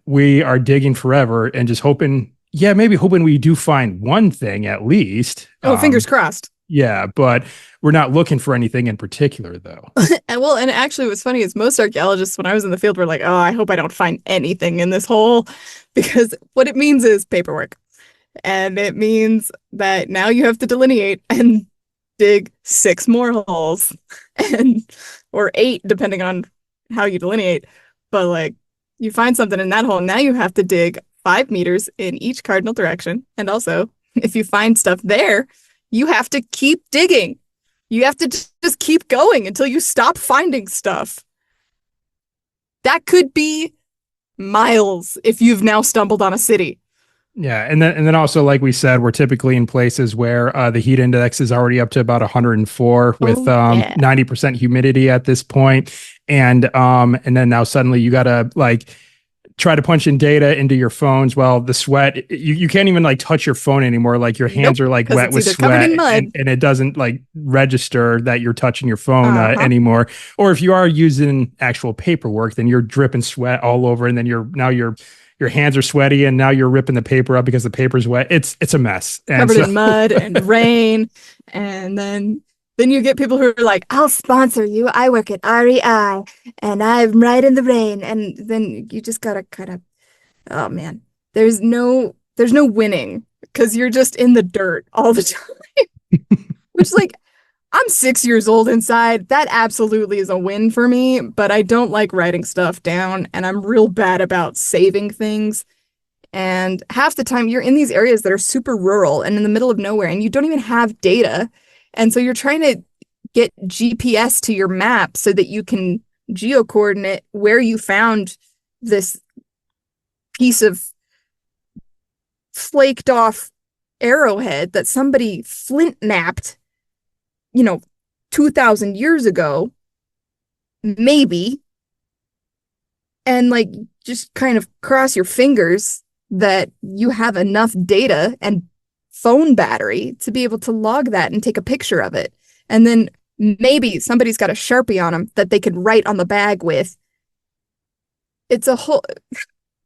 we are digging forever and just hoping, yeah, maybe hoping we do find one thing at least. Oh, fingers crossed. Yeah, but we're not looking for anything in particular, though. And well, and actually what's funny is most archaeologists when I was in the field were like, "Oh, I hope I don't find anything in this hole," because what it means is paperwork. And it means that now you have to delineate and dig six more holes and or eight depending on how you delineate. But like you find something in that hole, now you have to dig 5 meters in each cardinal direction. And also, if you find stuff there, you have to keep digging. You have to just keep going until you stop finding stuff. That could be miles if you've now stumbled on a city. Yeah, and then also, like we said, we're typically in places where the heat index is already up to about 104 with Oh, yeah. 90% humidity at this point, and then now suddenly you gotta like try to punch in data into your phones. Well, the sweat, you can't even like touch your phone anymore. Like your hands Nope, are like because wet it's with either covered sweat in mud. and it doesn't like register that you're touching your phone Uh-huh. anymore. Or if you are using actual paperwork, then you're dripping sweat all over and then your hands are sweaty and now you're ripping the paper up because the paper's wet. It's a mess. And Covered so in mud and rain. And then you get people who are like, I'll sponsor you. I work at REI and I'm right in the rain. And then you just gotta kind of, oh man, there's no winning because you're just in the dirt all the time. Which like I'm 6 years old inside. That absolutely is a win for me, but I don't like writing stuff down and I'm real bad about saving things. And half the time you're in these areas that are super rural and in the middle of nowhere and you don't even have data. And so you're trying to get GPS to your map so that you can geocoordinate where you found this piece of flaked off arrowhead that somebody flint napped, you know, 2000 years ago, maybe. And like just kind of cross your fingers that you have enough data and phone battery to be able to log that and take a picture of it. And then maybe somebody's got a Sharpie on them that they could write on the bag with. It's a whole.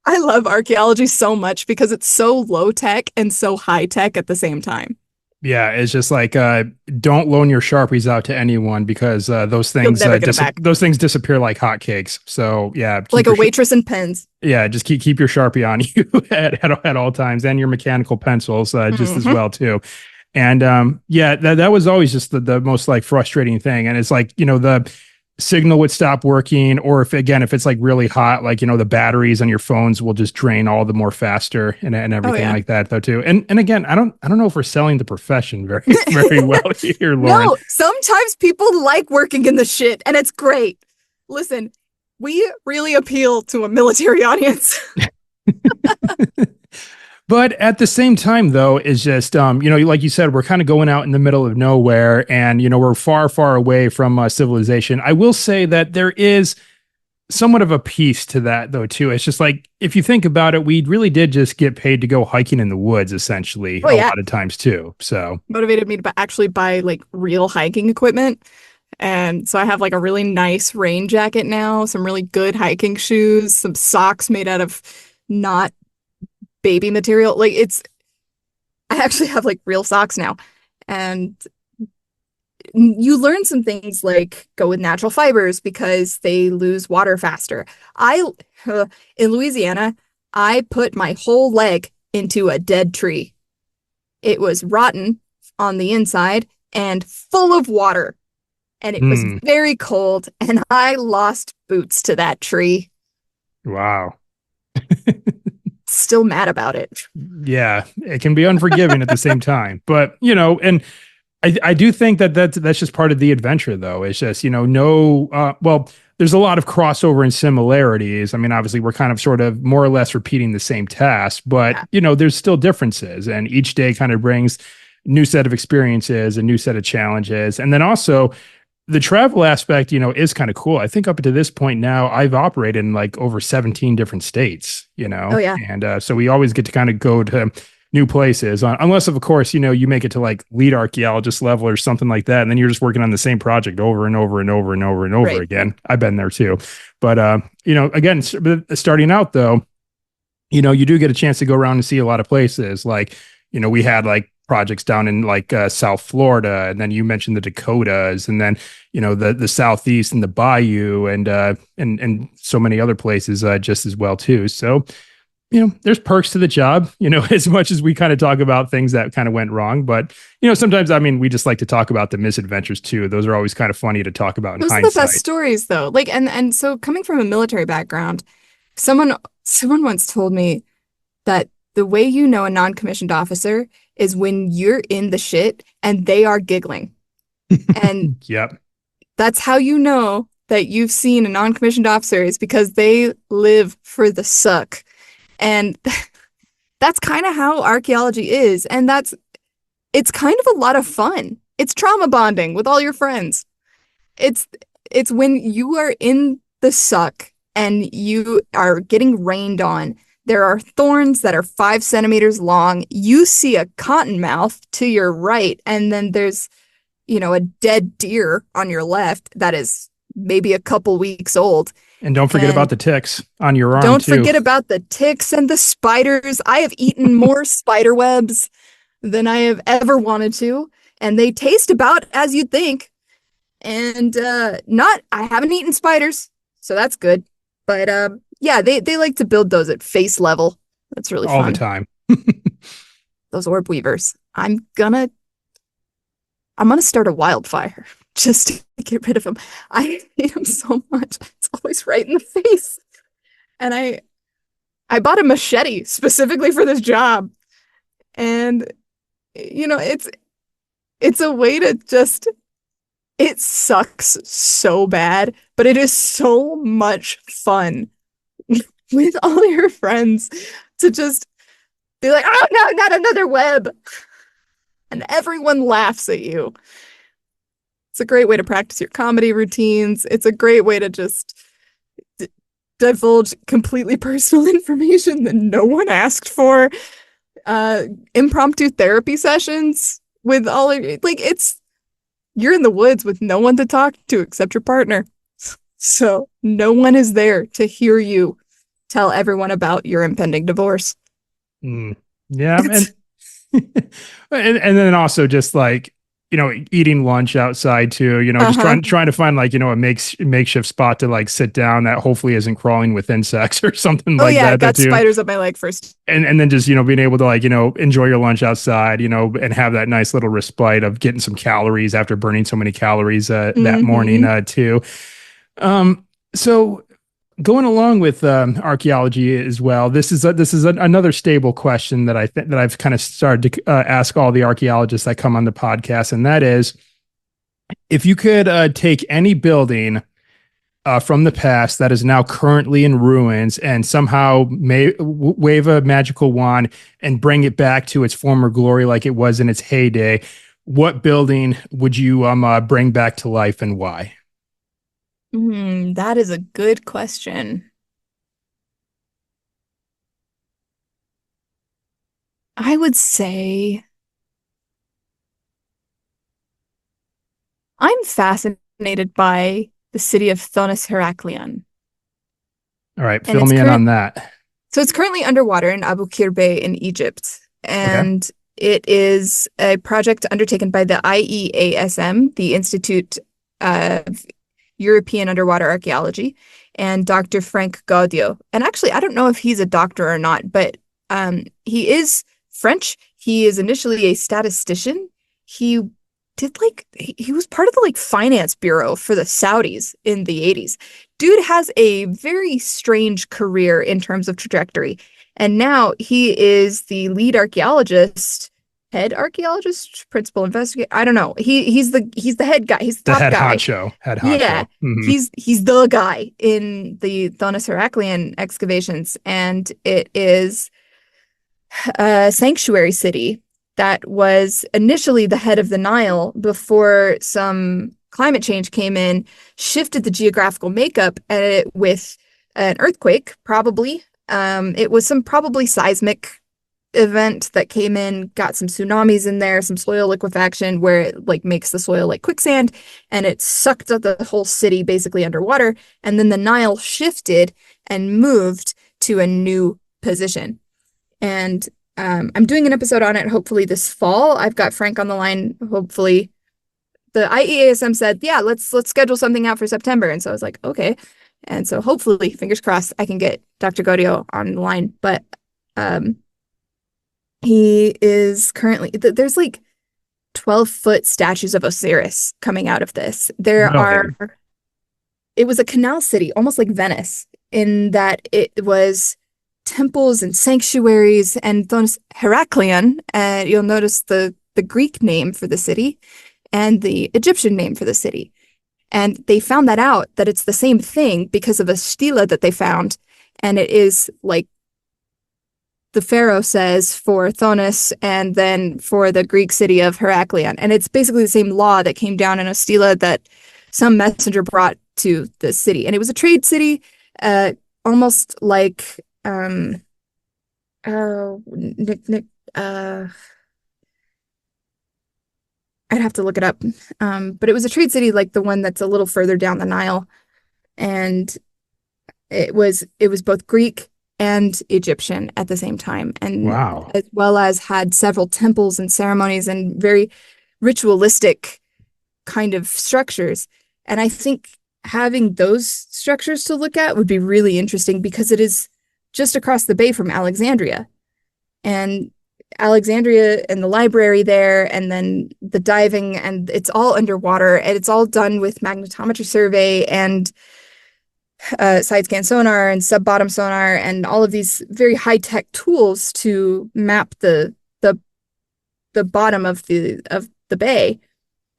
I love archaeology so much because it's so low tech and so high tech at the same time. yeah, it's just like don't loan your Sharpies out to anyone because You'll never get them back. those things disappear like hotcakes. So yeah, Like a waitress and pens. yeah, just keep your Sharpie on you at all times and your mechanical pencils just as Mm-hmm. well too. And yeah, that was always just the most like frustrating thing. And it's like, you know, the signal would stop working, or if it's like really hot, like, you know, the batteries on your phones will just drain all the more faster and Oh everything yeah. like that though too. And again, I don't know if we're selling the profession very very well here, Lauren. No, sometimes people like working in the shit and it's great. Listen, we really appeal to a military audience. But at the same time, though, is just you know, like you said, we're kind of going out in the middle of nowhere, and you know, we're far, far away from civilization. I will say that there is somewhat of a piece to that, though, too. It's just like if you think about it, we really did just get paid to go hiking in the woods, essentially, Oh a yeah, lot of times too. So motivated me to actually buy like real hiking equipment. And so I have like a really nice rain jacket now, some really good hiking shoes, some socks made out of not baby material. I actually have like real socks now. And you learn some things like go with natural fibers because they lose water faster. I in Louisiana, I put my whole leg into a dead tree. It was rotten on the inside and full of water, and it was Hmm. very cold, and I lost boots to that tree. Wow. Still mad about it. Yeah, it can be unforgiving at the same time, but and I do think that that's just part of the adventure, though. It's just, no, well, there's a lot of crossover and similarities. I mean, obviously, we're kind of sort of more or less repeating the same task, but, Yeah. there's still differences. And each day kind of brings new set of experiences, a new set of challenges. And then also, the travel aspect, is kind of cool. I think up to this point now, I've operated in like over 17 different states, Oh yeah. and so we always get to kind of go to new places, unless of course, you make it to like lead archaeologist level or something like that. And then you're just working on the same project over and over and over and over and over Right. again. I've been there too. But, again, starting out though, you do get a chance to go around and see a lot of places. Like, we had like projects down in like South Florida, and then you mentioned the Dakotas, and then the Southeast and the Bayou, and so many other places just as well too. So there's perks to the job, as much as we kind of talk about things that kind of went wrong. But, sometimes, I mean, we just like to talk about the misadventures too. Those are always kind of funny to talk about in Those are the best hindsight. stories though. Like and so coming from a military background, someone once told me that the way you know a non-commissioned officer is when you're in the shit and they are giggling. And Yep. that's how you know that you've seen a non-commissioned officer is because they live for the suck. And that's kind of how archaeology is. And it's kind of a lot of fun. It's trauma bonding with all your friends. It's it's when you are in the suck and you are getting rained on. There are thorns that are 5 centimeters long. You see a cottonmouth to your right, and then there's, a dead deer on your left that is maybe a couple weeks old. And don't forget about And the ticks on your arm don't too. forget about the ticks and the spiders. I have eaten more spider webs than I have ever wanted to, and they taste about as you'd think. And not I haven't eaten spiders, so that's good. But yeah, they like to build those at face level. That's really All the fun. time. Those orb weavers. I'm gonna start a wildfire just to get rid of them. I hate them so much. It's always right in the face. And I bought a machete specifically for this job. And it's a way to just it sucks so bad, but it is so much fun with all your friends to just be like, oh no, not another web. And everyone laughs at you. It's a great way to practice your comedy routines. It's a great way to just divulge completely personal information that no one asked for. Impromptu therapy sessions with all of like you're in the woods with no one to talk to except your partner. So no one is there to hear you tell everyone about your impending divorce. Mm. Yeah. And then also just like, eating lunch outside too, just Uh-huh. trying to find like, a makeshift spot to like sit down that hopefully isn't crawling with insects or something Oh like yeah, I've that got too. spiders up my leg first. And then just, being able to like, enjoy your lunch outside, and have that nice little respite of getting some calories after burning so many calories that morning Mm-hmm. too. So going along with archaeology as well, another stable question that I think that I've kind of started to ask all the archaeologists that come on the podcast, and that is, if you could take any building from the past that is now currently in ruins and somehow wave a magical wand and bring it back to its former glory like it was in its heyday, what building would you bring back to life and why? That is a good question. I would say I'm fascinated by the city of Thonis Heraklion. All right, And fill me in on that. it's currently underwater in Abu Qir Bay in Egypt. Okay. And it is a project undertaken by the IEASM, the Institute of European Underwater Archaeology, and Dr. Frank Gaudio. And actually, I don't know if he's a doctor or not, but he is French. He is initially a statistician. He he was part of the finance bureau for the Saudis in the 80s. Dude has a very strange career in terms of trajectory. And now he is the lead archaeologist, head archaeologist, principal investigator. I don't know. He's the head guy. He's the top head guy. honcho. Head Yeah. honcho. Mm-hmm. He's the guy in the Thonis Heraclean excavations. And it is a sanctuary city that was initially the head of the Nile before some climate change came in, shifted the geographical makeup with an earthquake, probably. It was some probably seismic event that came in, got some tsunamis in there, some soil liquefaction where it makes the soil like quicksand, and it sucked up the whole city basically underwater. And then the Nile shifted and moved to a new position. And I'm doing an episode on it hopefully this fall. I've got Frank on the line. Hopefully, the IEASM said, yeah, let's schedule something out for September. And so I was like, okay. And so hopefully, fingers crossed, I can get Dr. Gaudio on the line. But he is currently there's 12-foot statues of Osiris coming out of this. It was a canal city, almost like Venice, in that it was temples and sanctuaries and Thonis Heraclean, and you'll notice the Greek name for the city and the Egyptian name for the city. And they found that out, that it's the same thing because of a stela that they found. And it is like the pharaoh says for Thonis and then for the Greek city of Heraclean. And it's basically the same law that came down in a stela that some messenger brought to the city. And it was a trade city, almost like I'd have to look it up. But it was a trade city like the one that's a little further down the Nile. And it was both Greek and Egyptian at the same time. And Wow. as well as had several temples and ceremonies and very ritualistic kind of structures. And I think having those structures to look at would be really interesting because it is just across the bay from Alexandria. And Alexandria and the library there, and then the diving, and it's all underwater, and it's all done with magnetometry survey and side scan sonar and sub-bottom sonar and all of these very high-tech tools to map the bottom of the bay.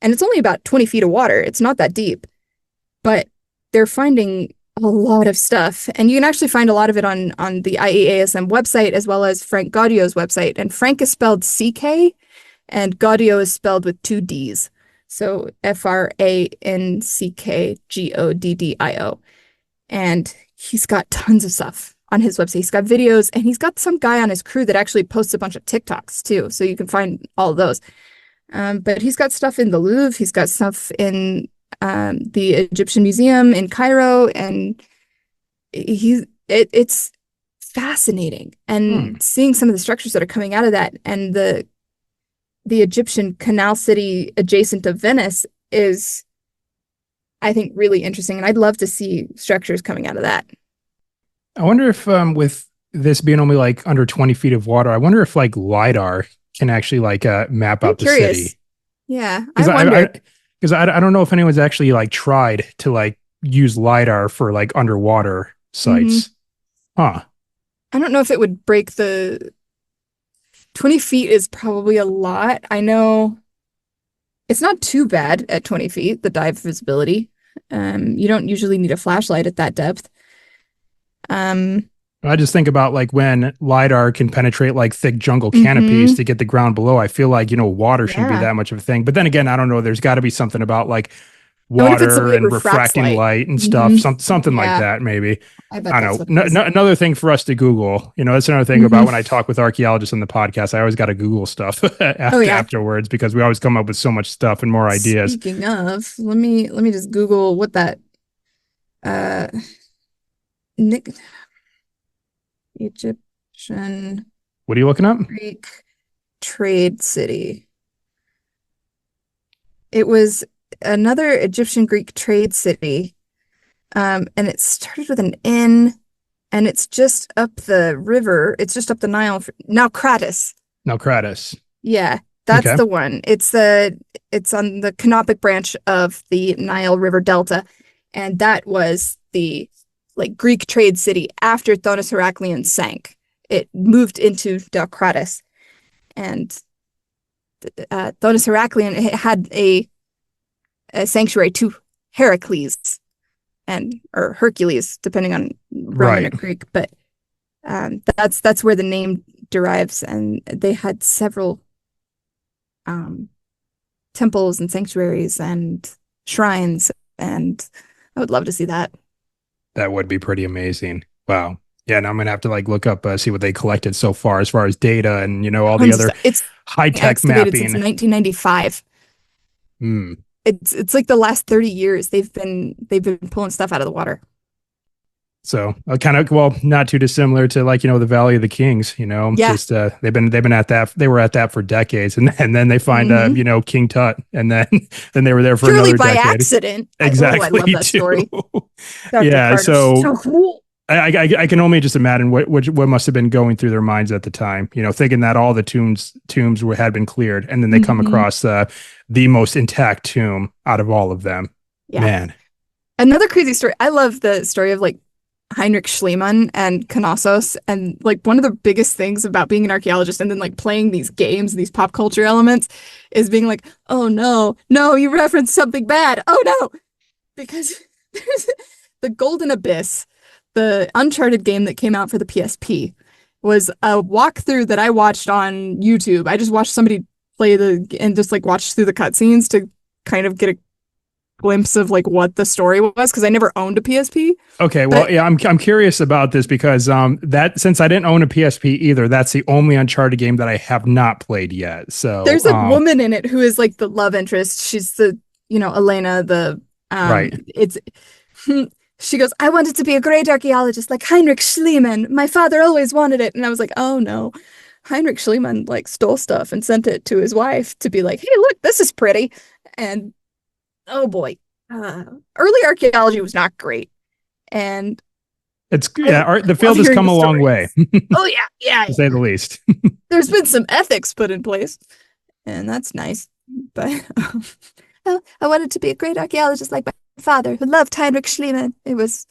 And it's only about 20 feet of water. It's not that deep, but they're finding a lot of stuff. And you can actually find a lot of it on the IEASM website as well as Frank Gaudio's website. And Frank is spelled CK and Gaudio is spelled with 2 Ds. So FRANCKGODDIO. And he's got tons of stuff on his website. He's got videos and he's got some guy on his crew that actually posts a bunch of TikToks too. So you can find all of those. But he's got stuff in the Louvre. He's got stuff in the Egyptian Museum in Cairo, and it's fascinating. And seeing some of the structures that are coming out of that, and the Egyptian canal city adjacent to Venice is, I think, really interesting. And I'd love to see structures coming out of that. I wonder if with this being only under 20 feet of water, I wonder if LiDAR can actually map out the city. Yeah, I wonder. Because I don't know if anyone's actually tried to use LiDAR for underwater sites. Huh. I don't know if it would break 20 feet is probably a lot. I know it's not too bad at 20 feet, the dive visibility. You don't usually need a flashlight at that depth. I just think about when LiDAR can penetrate thick jungle canopies to get the ground below. I feel water shouldn't be that much of a thing. But then again, I don't know. There's got to be something about water and refracting light and stuff. Something like that, maybe. I don't know. Another thing for us to Google. That's another thing about when I talk with archaeologists on the podcast. I always got to Google stuff afterwards because we always come up with so much stuff and more ideas. Speaking of, let me just Google what that Egyptian. What are you looking up? Greek trade city. It was another Egyptian Greek trade city. And it started with an N, and it's just up the river. It's just up the Nile. Naucratis. Naucratis. Yeah, that's Okay. the one. It's on the canopic branch of the Nile River Delta, and that was the like Greek trade city after Thonis Heracleon sank. It moved into Naucratis, and Thonis Heracleon had a sanctuary to Heracles or Hercules, depending on Roman or Right. Greek, but that's where the name derives, and they had several temples and sanctuaries and shrines, and I would love to see that. That would be pretty amazing. Wow. Yeah, and I'm gonna have to like look up see what they collected so far as data and all the Tons of other stuff. It's high tech excavated since mapping. 1995. Hmm. It's like the last 30 years they've been pulling stuff out of the water. So kind of well, not too dissimilar to like the Valley of the Kings. Yeah. Just they've been at that. They were at that for decades, and then they find Hmm. King Tut, and then then they were there for Purely another by decade. accident. I love Exactly. that Too. story. Dr. Yeah. Carter's So so cool. I can only just imagine what must have been going through their minds at the time. Thinking that all the tombs had been cleared, and then they come Hmm. across the most intact tomb out of all of them. Yeah. Man, Another crazy story. I love the story of like Heinrich Schliemann and Knossos. And like one of the biggest things about being an archaeologist and then like playing these games, these pop culture elements, is being like, oh no, you referenced something bad. Oh no. Because there's the Golden Abyss, the Uncharted game that came out for the PSP, was a walkthrough that I watched on YouTube. I just watched somebody play and just like watched through the cutscenes to kind of get a glimpse of like what the story was because I never owned a PSP. okay, well, But yeah, I'm curious about this because that since I didn't own a PSP either, that's the only Uncharted game that I have not played yet. So, there's a woman in it who is like the love interest. She's Elena, right. it's she goes, I wanted to be a great archaeologist like Heinrich Schliemann. My father always wanted it. And I was like, oh no. Heinrich Schliemann like stole stuff and sent it to his wife to be like, hey, look, this is pretty. And oh boy, early archaeology was not great. And It's I the love field has hearing come the a long way, stories. Oh yeah, yeah. to say the least. There's been some ethics put in place, and that's nice. But I wanted to be a great archaeologist like my father, who loved Heinrich Schliemann. It was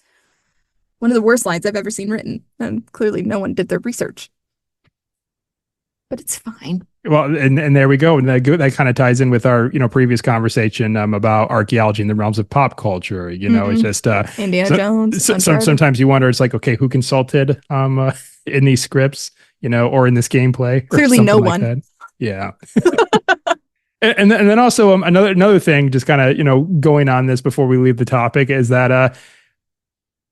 one of the worst lines I've ever seen written, and clearly no one did their research. But it's fine. Well, and there we go, and that kind of ties in with our previous conversation about archaeology in the realms of pop culture. It's just Indiana Jones, Uncharted. sometimes you wonder, it's like, okay, who consulted in these scripts, or in this gameplay? Or Clearly no something like one. that. Yeah. And then also another thing, just kind of going on this before we leave the topic, is that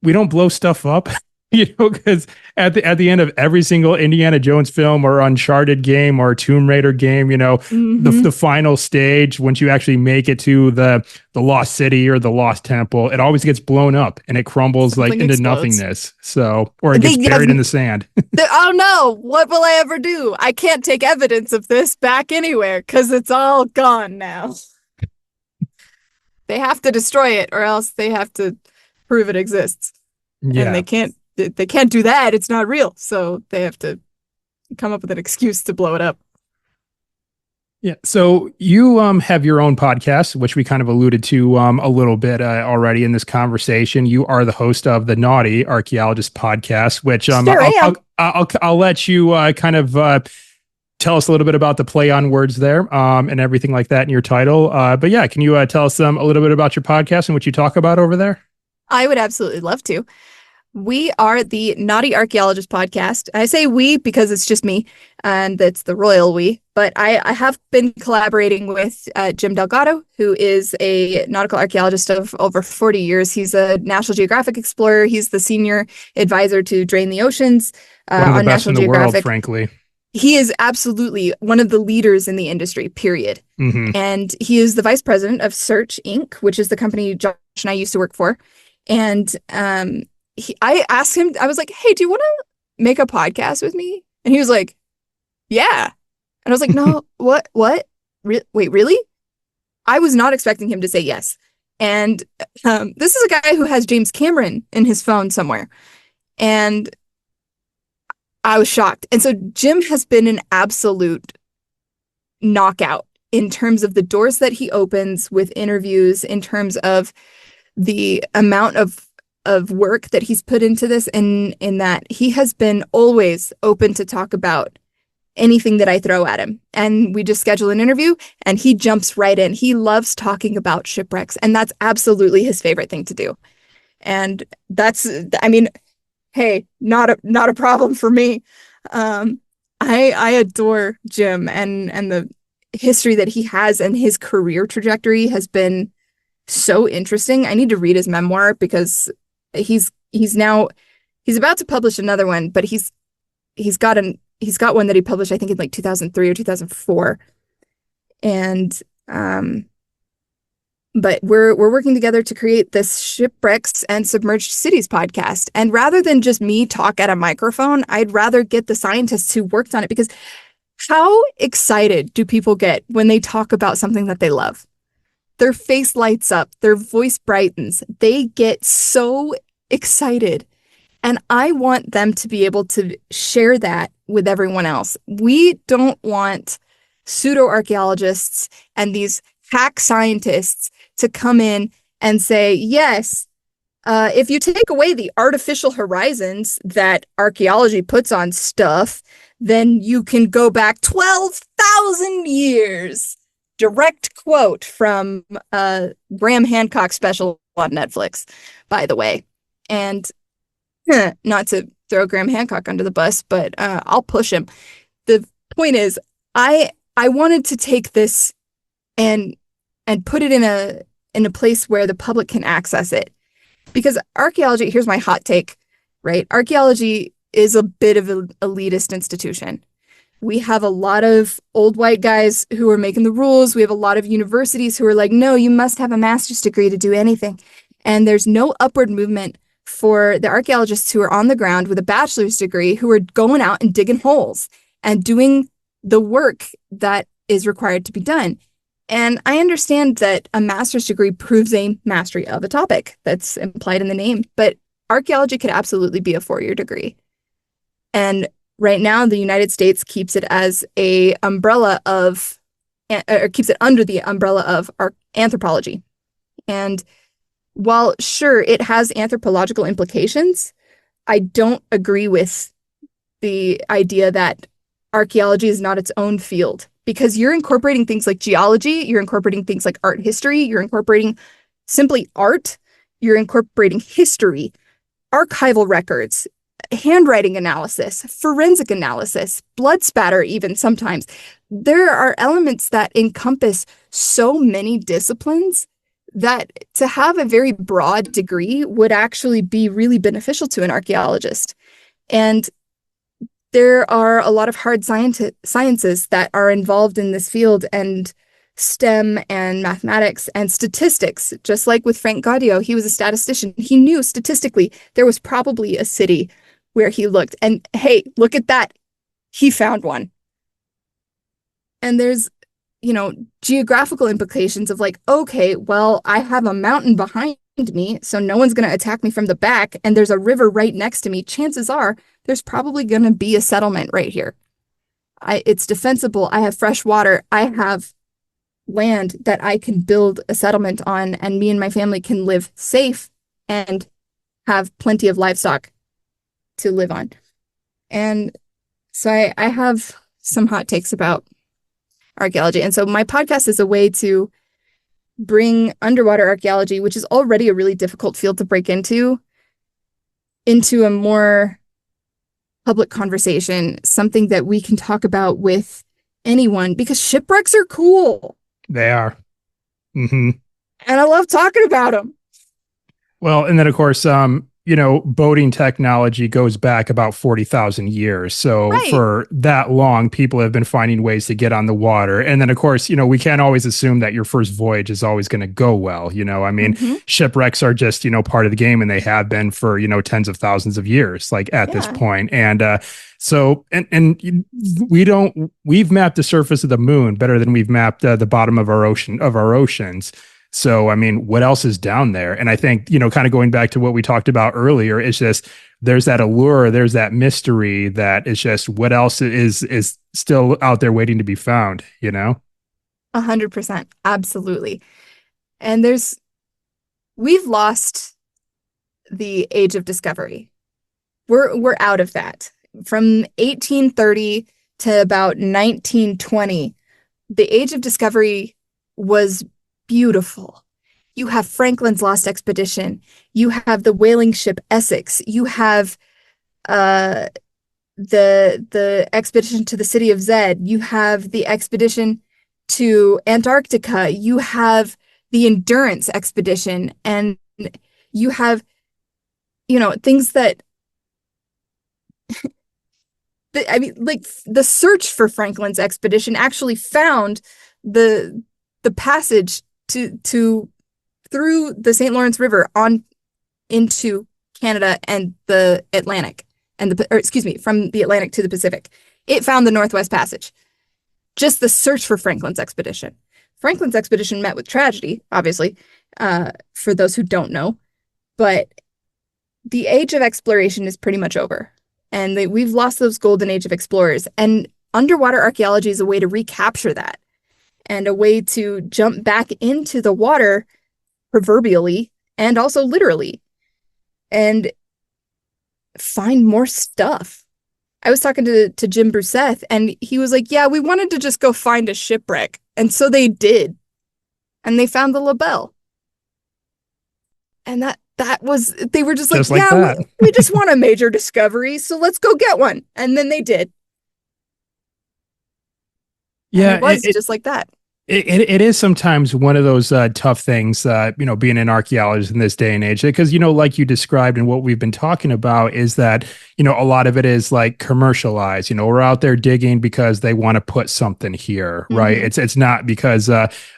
we don't blow stuff up. Because at the end of every single Indiana Jones film or Uncharted game or Tomb Raider game, the final stage, once you actually make it to the lost city or the lost temple, it always gets blown up and it crumbles Something like into explodes. nothingness. So, or it gets buried in the sand. Oh no, what will I ever do? I can't take evidence of this back anywhere because it's all gone now. They have to destroy it or else they have to prove it exists. Yeah. And they can't do that. It's not real. So they have to come up with an excuse to blow it up. Yeah. So you have your own podcast, which we kind of alluded to a little bit already in this conversation. You are the host of the Nauti Archaeologist podcast, which Sure am. I'll let you kind of tell us a little bit about the play on words there and everything like that in your title. But yeah, can you tell us a little bit about your podcast and what you talk about over there? I would absolutely love to. We are the Nauti Archaeologist podcast. I say we because it's just me, and it's the royal we. But I have been collaborating with Jim Delgado, who is a nautical archaeologist of over 40 years. He's a National Geographic explorer. He's the senior advisor to Drain the Oceans One of the on best National in the Geographic. world, frankly. He is absolutely one of the leaders in the industry, period. Mm-hmm. And he is the vice president of Search Inc., which is the company Josh and I used to work for. And I asked him, I was like, hey, do you want to make a podcast with me? And he was like, yeah. And I was like, no, what? Wait, really? I was not expecting him to say yes. And this is a guy who has James Cameron in his phone somewhere. And I was shocked. And so Jim has been an absolute knockout in terms of the doors that he opens with interviews, in terms of the amount of work that he's put into this, and in that he has been always open to talk about anything that I throw at him. And we just schedule an interview and he jumps right in. He loves talking about shipwrecks, and that's absolutely his favorite thing to do. And that's, I mean, hey, not a problem for me. I adore Jim, and the history that he has, and his career trajectory has been so interesting. I need to read his memoir because he's about to publish another one, but he's got one that he published, I think, in like 2003 or 2004. And but we're working together to create this Shipwrecks and Submerged Cities podcast. And rather than just me talk at a microphone, I'd rather get the scientists who worked on it, because how excited do people get when they talk about something that they love? Their face lights up, their voice brightens, they get so excited. And I want them to be able to share that with everyone else. We don't want pseudo-archaeologists and these hack scientists to come in and say, yes, if you take away the artificial horizons that archaeology puts on stuff, then you can go back 12,000 years. Direct quote from Graham Hancock's special on Netflix, by the way. And not to throw Graham Hancock under the bus, but I'll push him. The point is, I wanted to take this and put it in a place where the public can access it. Because archaeology, here's my hot take, right? Archaeology is a bit of an elitist institution. We have a lot of old white guys who are making the rules. We have a lot of universities who are like, no, you must have a master's degree to do anything. And there's no upward movement for the archaeologists who are on the ground with a bachelor's degree, who are going out and digging holes and doing the work that is required to be done. And I understand that a master's degree proves a mastery of a topic. That's implied in the name. But archaeology could absolutely be a 4-year degree. And right now, the United States keeps it as a umbrella of, or keeps it under the umbrella of anthropology. And while sure, it has anthropological implications, I don't agree with the idea that archaeology is not its own field, because you're incorporating things like geology, you're incorporating things like art history, you're incorporating simply art, you're incorporating history, archival records, handwriting analysis, forensic analysis, blood spatter even sometimes. There are elements that encompass so many disciplines that to have a very broad degree would actually be really beneficial to an archaeologist. And there are a lot of hard sciences that are involved in this field, and STEM and mathematics and statistics. Just like with Frank Gaudio, he was a statistician. He knew statistically there was probably a city where he looked, and hey, look at that. He found one. And there's, geographical implications of like, okay, well, I have a mountain behind me, so no one's going to attack me from the back, and there's a river right next to me. Chances are there's probably going to be a settlement right here. It's defensible. I have fresh water. I have land that I can build a settlement on, and me and my family can live safe and have plenty of livestock to live on. And so I have some hot takes about archaeology. And so my podcast is a way to bring underwater archaeology, which is already a really difficult field to break into a more public conversation, something that we can talk about with anyone, because shipwrecks are cool. They are. Mm-hmm. And I love talking about them. Well, and then of course, boating technology goes back about 40,000 years. So Right. for that long, people have been finding ways to get on the water. And then, of course, we can't always assume that your first voyage is always going to go well. I mean, Hmm. shipwrecks are just, part of the game, and they have been for, tens of thousands of years, like at this Yeah. point. And so, and we've mapped the surface of the moon better than we've mapped the bottom of our oceans. So, I mean, what else is down there? And I think, kind of going back to what we talked about earlier, it's just there's that allure, there's that mystery that is just what else is still out there waiting to be found, 100%. Absolutely. And we've lost the age of discovery. We're out of that. From 1830 to about 1920, the age of discovery was beautiful. You have Franklin's lost expedition. You have the whaling ship Essex. You have uh, the expedition to the city of Zed. You have the expedition to Antarctica. You have the Endurance expedition, and you have, things that I mean, like the search for Franklin's expedition actually found the passage to through the St. Lawrence River on into Canada and the Atlantic or excuse me, from the Atlantic to the Pacific. It found the Northwest Passage. Just the search for Franklin's expedition. Franklin's expedition met with tragedy, obviously, for those who don't know, but the age of exploration is pretty much over. And we've lost those golden age of explorers. And underwater archaeology is a way to recapture that and a way to jump back into the water, proverbially and also literally, and find more stuff. I was talking to Jim Bruseth, and he was like, yeah, we wanted to just go find a shipwreck. And so they did. And they found the LaBelle. And that was, they were just like, just like yeah, that. we just want a major discovery, so let's go get one. And then they did. And Yeah, it was just like that. it is sometimes one of those tough things, being an archaeologist in this day and age, because, like you described and what we've been talking about is that, a lot of it is like commercialized. We're out there digging because they want to put something here, right? Mm-hmm. It's not because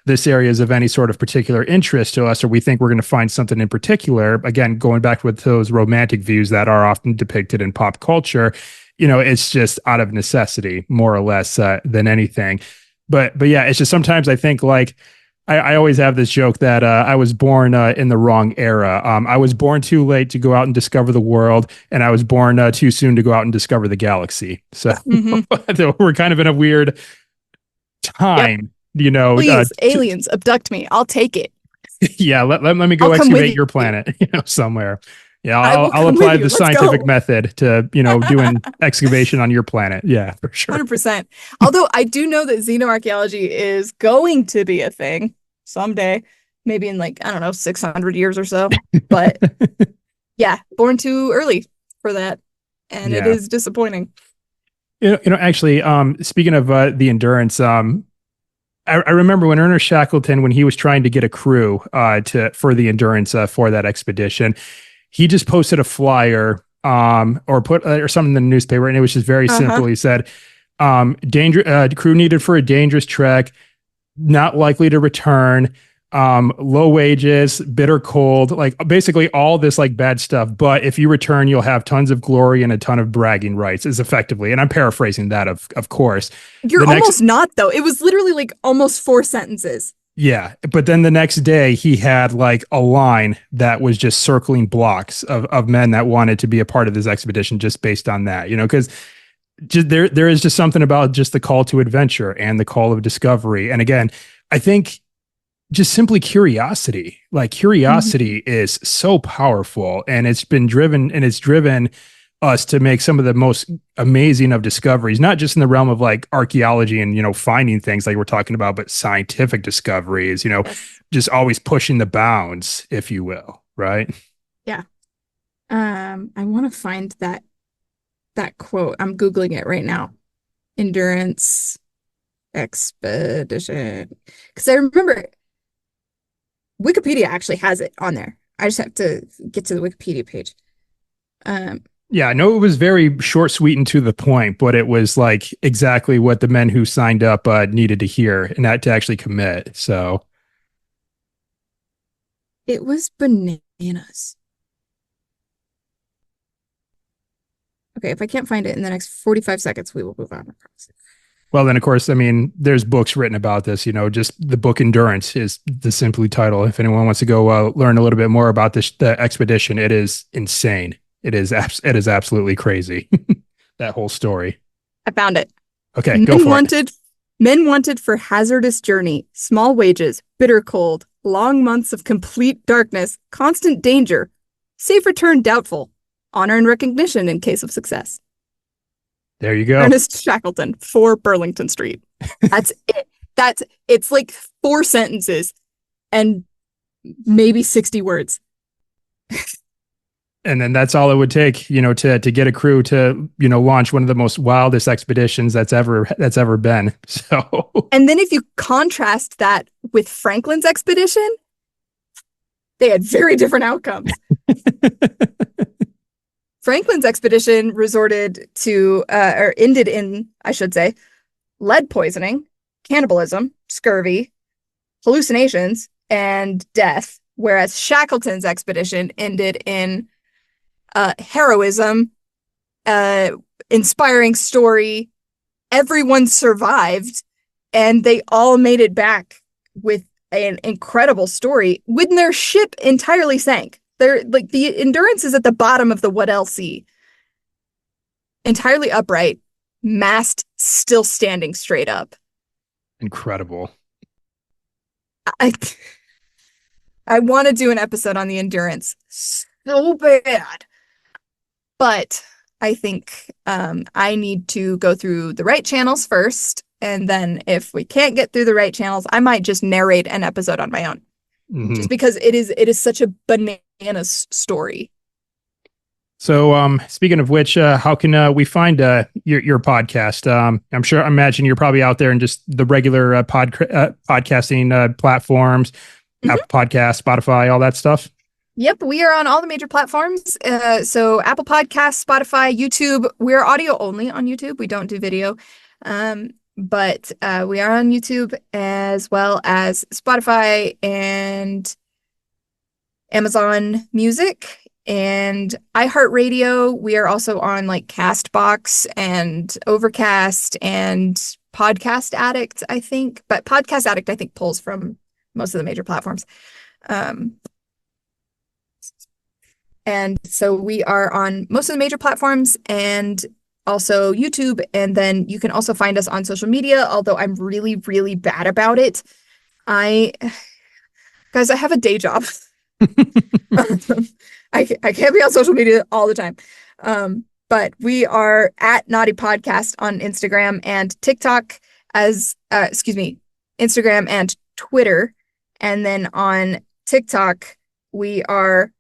this area is of any sort of particular interest to us, or we think we're going to find something in particular. Again, going back with those romantic views that are often depicted in pop culture, it's just out of necessity, more or less, than anything. But yeah, it's just sometimes I think like I always have this joke that I was born in the wrong era. I was born too late to go out and discover the world, and I was born too soon to go out and discover the galaxy. So Mm-hmm. we're kind of in a weird Yep. time, Please, aliens, abduct me. I'll take it. yeah, let me I'll go come with excavate your you. planet, somewhere. Yeah, I will I'll come with apply you. the Let's scientific go. method to, doing excavation on your planet. Yeah, for sure. 100%. Although I do know that xenoarchaeology is going to be a thing someday, maybe in like, I don't know, 600 years or so. But yeah, born too early for that. And it Yeah. is disappointing. Actually, speaking of the endurance, I remember when Ernest Shackleton, when he was trying to get a crew for the endurance for that expedition, he just posted a flyer or put or something in the newspaper, and it was just very Uh-huh. simple. He said, crew needed for a dangerous trek, not likely to return, low wages, bitter cold, like basically all this like bad stuff. But if you return, you'll have tons of glory and a ton of bragging rights, is effectively. And I'm paraphrasing that, of course. You're The next almost not, though. It was literally like almost 4 sentences. Yeah, but then the next day he had like a line that was just circling blocks of men that wanted to be a part of this expedition just based on that, because just there is just something about just the call to adventure and the call of discovery. And again, I think just simply curiosity, like Mhm. curiosity is so powerful, and it's driven us to make some of the most amazing of discoveries, not just in the realm of like archaeology and, finding things like we're talking about, but scientific discoveries, Yes. just always pushing the bounds, if you will. Right. Yeah. I want to find that quote. I'm Googling it right now. Endurance expedition. Because I remember Wikipedia actually has it on there. I just have to get to the Wikipedia page. Um, Yeah, I know it was very short, sweet, and to the point, but it was like exactly what the men who signed up needed to hear and that to actually commit. So, it was bananas. Okay, if I can't find it in the next 45 seconds, we will move on. well, then, of course, I mean, there's books written about this, just the book Endurance is the simply title. If anyone wants to go learn a little bit more about the expedition, it is insane. It is absolutely crazy. That whole story. I found it. Okay, go Men for it. wanted, men wanted for hazardous journey, small wages, bitter cold, long months of complete darkness, constant danger, safe return doubtful, honor and recognition in case of success. There you go. Ernest Shackleton, 4 Burlington Street. That's it. It's like 4 sentences and maybe 60 words. And then that's all it would take, to get a crew to, launch one of the most wildest expeditions that's ever been. So, And then if you contrast that with Franklin's expedition, they had very different outcomes. Franklin's expedition resorted to, or ended in, I should say, lead poisoning, cannibalism, scurvy, hallucinations, and death, whereas Shackleton's expedition ended in heroism, inspiring story. Everyone survived, and they all made it back with an incredible story when their ship entirely sank. They're like the Endurance is at the bottom of the Weddell Sea, entirely upright, mast still standing straight up. incredible. I I want to do an episode on the Endurance so bad, but I think I need to go through the right channels first, and then if we can't get through the right channels, I might just narrate an episode on my own, just because it is such a bananas story. So, speaking of which, how can we find your podcast? I imagine you're probably out there in just the regular podcasting platforms, Apple Podcasts, Spotify, all that stuff. Yep, we are on all the major platforms. So Apple Podcasts, Spotify, YouTube. We're audio only on YouTube. We don't do video. But we are on YouTube as well as Spotify and Amazon Music and iHeartRadio. We are also on like Castbox and Overcast and Podcast Addict, I think. But Podcast Addict, I think, pulls from most of the major platforms. And so we are on most of the major platforms and also YouTube. And then you can also find us on social media, although I'm really, really bad about it. Guys, I have a day job. I can't be on social media all the time. But we are at Nauti Podcast on Instagram and TikTok Instagram and Twitter. And then on TikTok, we are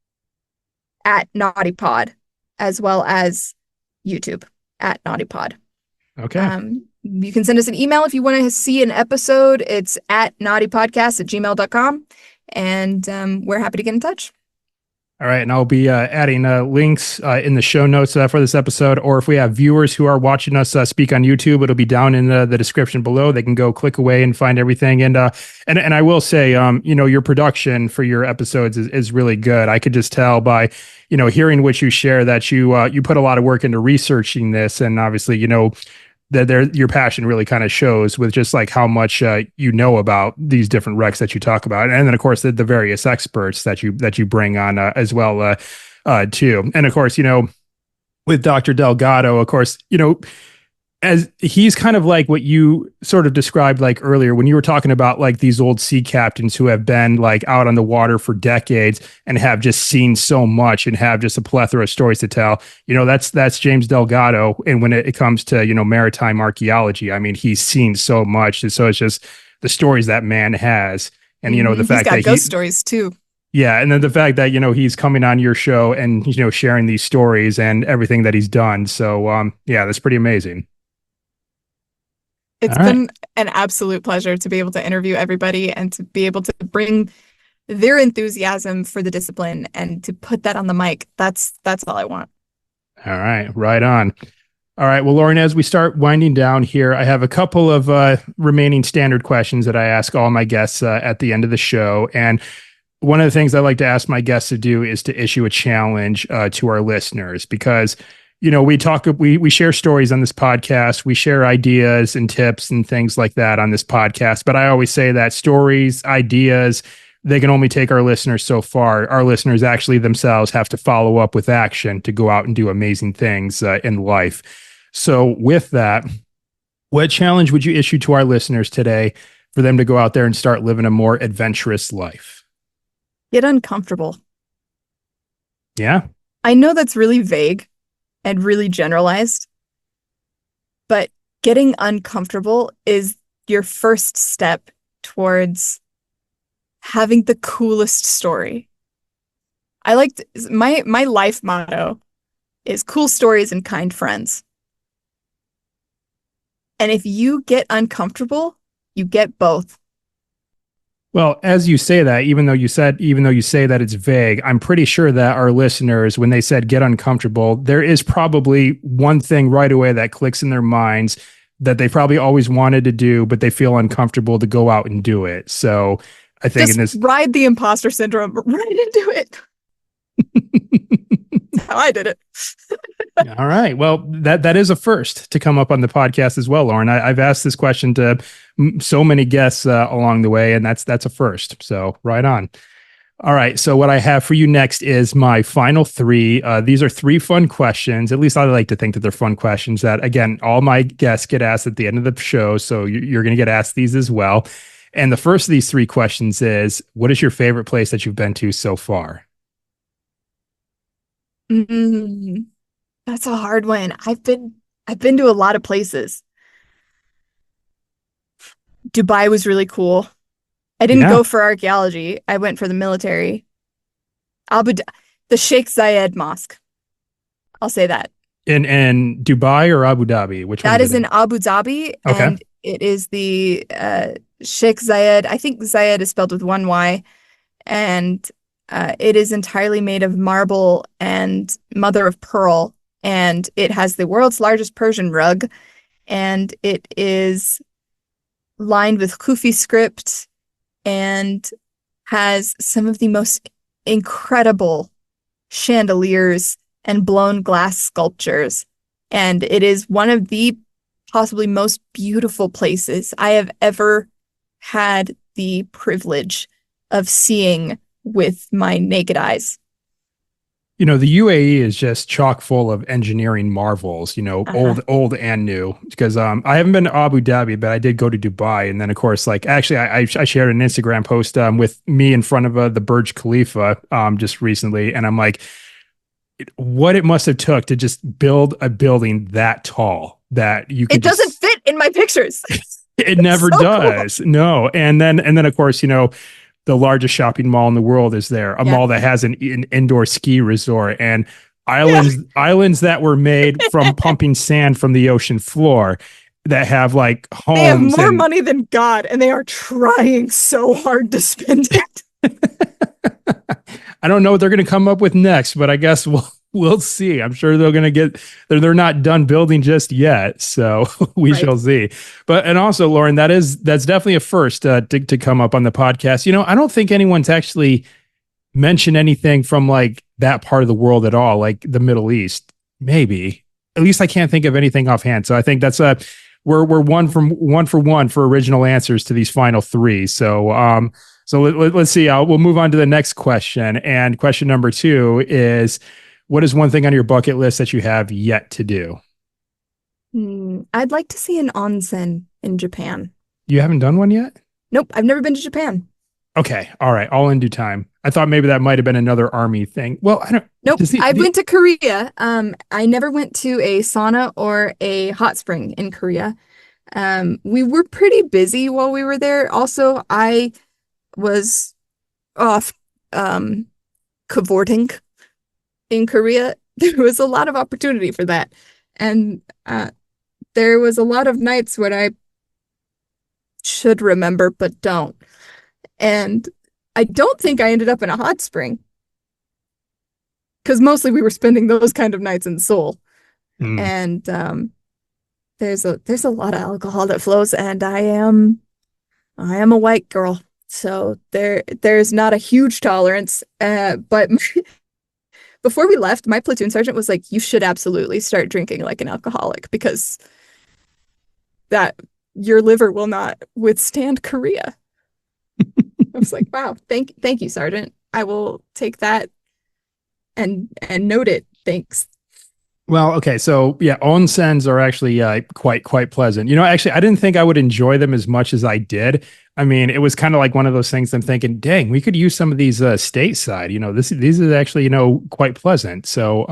at Nauti Pod, as well as YouTube at Nauti Pod. Okay. You can send us an email if you want to see an episode. It's at nautipodcast@gmail.com. And we're happy to get in touch. All right. And I'll be adding links in the show notes for this episode. Or if we have viewers who are watching us speak on YouTube, it'll be down in the description below. They can go click away and find everything. And I will say, your production for your episodes is really good. I could just tell by, hearing what you share that you put a lot of work into researching this. And obviously, that your passion really kind of shows with just like how much you know about these different wrecks that you talk about, and then of course the various experts that you bring on as well too. And of course, with Dr. Delgado, of course, as he's kind of like what you sort of described like earlier when you were talking about like these old sea captains who have been like out on the water for decades and have just seen so much and have just a plethora of stories to tell. That's James Delgado. And when it comes to, maritime archaeology, I mean, he's seen so much. And so it's just the stories that man has. And, the fact he's got that ghost stories too. Yeah. And then the fact that, he's coming on your show and, sharing these stories and everything that he's done. So, yeah, that's pretty amazing. It's been an absolute pleasure to be able to interview everybody and to be able to bring their enthusiasm for the discipline and to put that on the mic. That's all I want. All right, right on. All right. Well, Lauren, as we start winding down here, I have a couple of remaining standard questions that I ask all my guests at the end of the show. And one of the things I like to ask my guests to do is to issue a challenge to our listeners because, we share stories on this podcast, we share ideas and tips and things like that on this podcast. But I always say that stories, ideas, they can only take our listeners so far. Our listeners actually themselves have to follow up with action to go out and do amazing things in life. So, with that, what challenge would you issue to our listeners today for them to go out there and start living a more adventurous life? Get uncomfortable. Yeah. I know that's really vague and really generalized, but getting uncomfortable is your first step towards having the coolest story. I like my life motto is cool stories and kind friends. And if you get uncomfortable, you get both. Well, as you say that, even though you say that it's vague, I'm pretty sure that our listeners, when they said get uncomfortable, there is probably one thing right away that clicks in their minds that they probably always wanted to do, but they feel uncomfortable to go out and do it. So I think Just in this ride the imposter syndrome right into it. That's how I did it. All right. Well, that is a first to come up on the podcast as well, Lauren. I've asked this question to so many guests along the way, and that's a first. So right on. All right. So what I have for you next is my final three. These are three fun questions. At least I like to think that they're fun questions that, again, all my guests get asked at the end of the show. So you're going to get asked these as well. And the first of these three questions is, what is your favorite place that you've been to so far? Mm, that's a hard one. I've been to a lot of places. Dubai was really cool. I didn't Yeah. go for archaeology. I went for the military. Abu Dhabi, the Sheikh Zayed Mosque. I'll say that. In Dubai or Abu Dhabi? Which one That is is it in in? Abu Dhabi, Okay. and it is the Sheikh Zayed. I think Zayed is spelled with one Y, and it is entirely made of marble and mother of pearl, and it has the world's largest Persian rug, and it is lined with Kufi script and has some of the most incredible chandeliers and blown glass sculptures. And it is one of the possibly most beautiful places I have ever had the privilege of seeing with my naked eyes. The UAE is just chock full of engineering marvels, Uh-huh. old and new. Because I haven't been to Abu Dhabi, but I did go to Dubai. And then, of course, like actually, I shared an Instagram post with me in front of the Burj Khalifa just recently. And I'm like, what it must have took to just build a building that tall that you It could doesn't just fit in my pictures. it It's never so cool. does. No. And then of course, the largest shopping mall in the world is there, a Yeah. mall that has an indoor ski resort and Yeah. islands that were made from pumping sand from the ocean floor that have like They have homes more and money than God, and they are trying so hard to spend it. I don't know what they're going to come up with next, but I guess we'll see. I'm sure they're going to get they're not done building just yet, so we Right. shall see. But and also, Lauren, that's definitely a first to come up on the podcast. I don't think anyone's actually mentioned anything from like that part of the world at all, like the Middle East. Maybe at least I can't think of anything offhand. So I think that's we're one for one for original answers to these final three. So let's see. We'll move on to the next question. And question number two is, what is one thing on your bucket list that you have yet to do? I'd like to see an onsen in Japan. You haven't done one yet? Nope, I've never been to Japan. Okay. All right. All in due time. I thought maybe that might have been another army thing. Well, I don't. Nope, Does I went to Korea. I never went to a sauna or a hot spring in Korea. We were pretty busy while we were there. Also, I was off cavorting in Korea. There was a lot of opportunity for that. And there was a lot of nights when I should remember but don't. And I don't think I ended up in a hot spring because mostly we were spending those kind of nights in Seoul. Mm. And there's a lot of alcohol that flows, and I am a white girl, so there's not a huge tolerance. But before we left, my platoon sergeant was like, "You should absolutely start drinking like an alcoholic because that your liver will not withstand Korea." I was like, "Wow, thank you, Sergeant. I will take that and note it. Thanks." Well, okay, so yeah, onsens are actually quite pleasant. Actually, I didn't think I would enjoy them as much as I did. I mean, it was kind of like one of those things. I'm thinking, dang, we could use some of these stateside. These are actually quite pleasant. So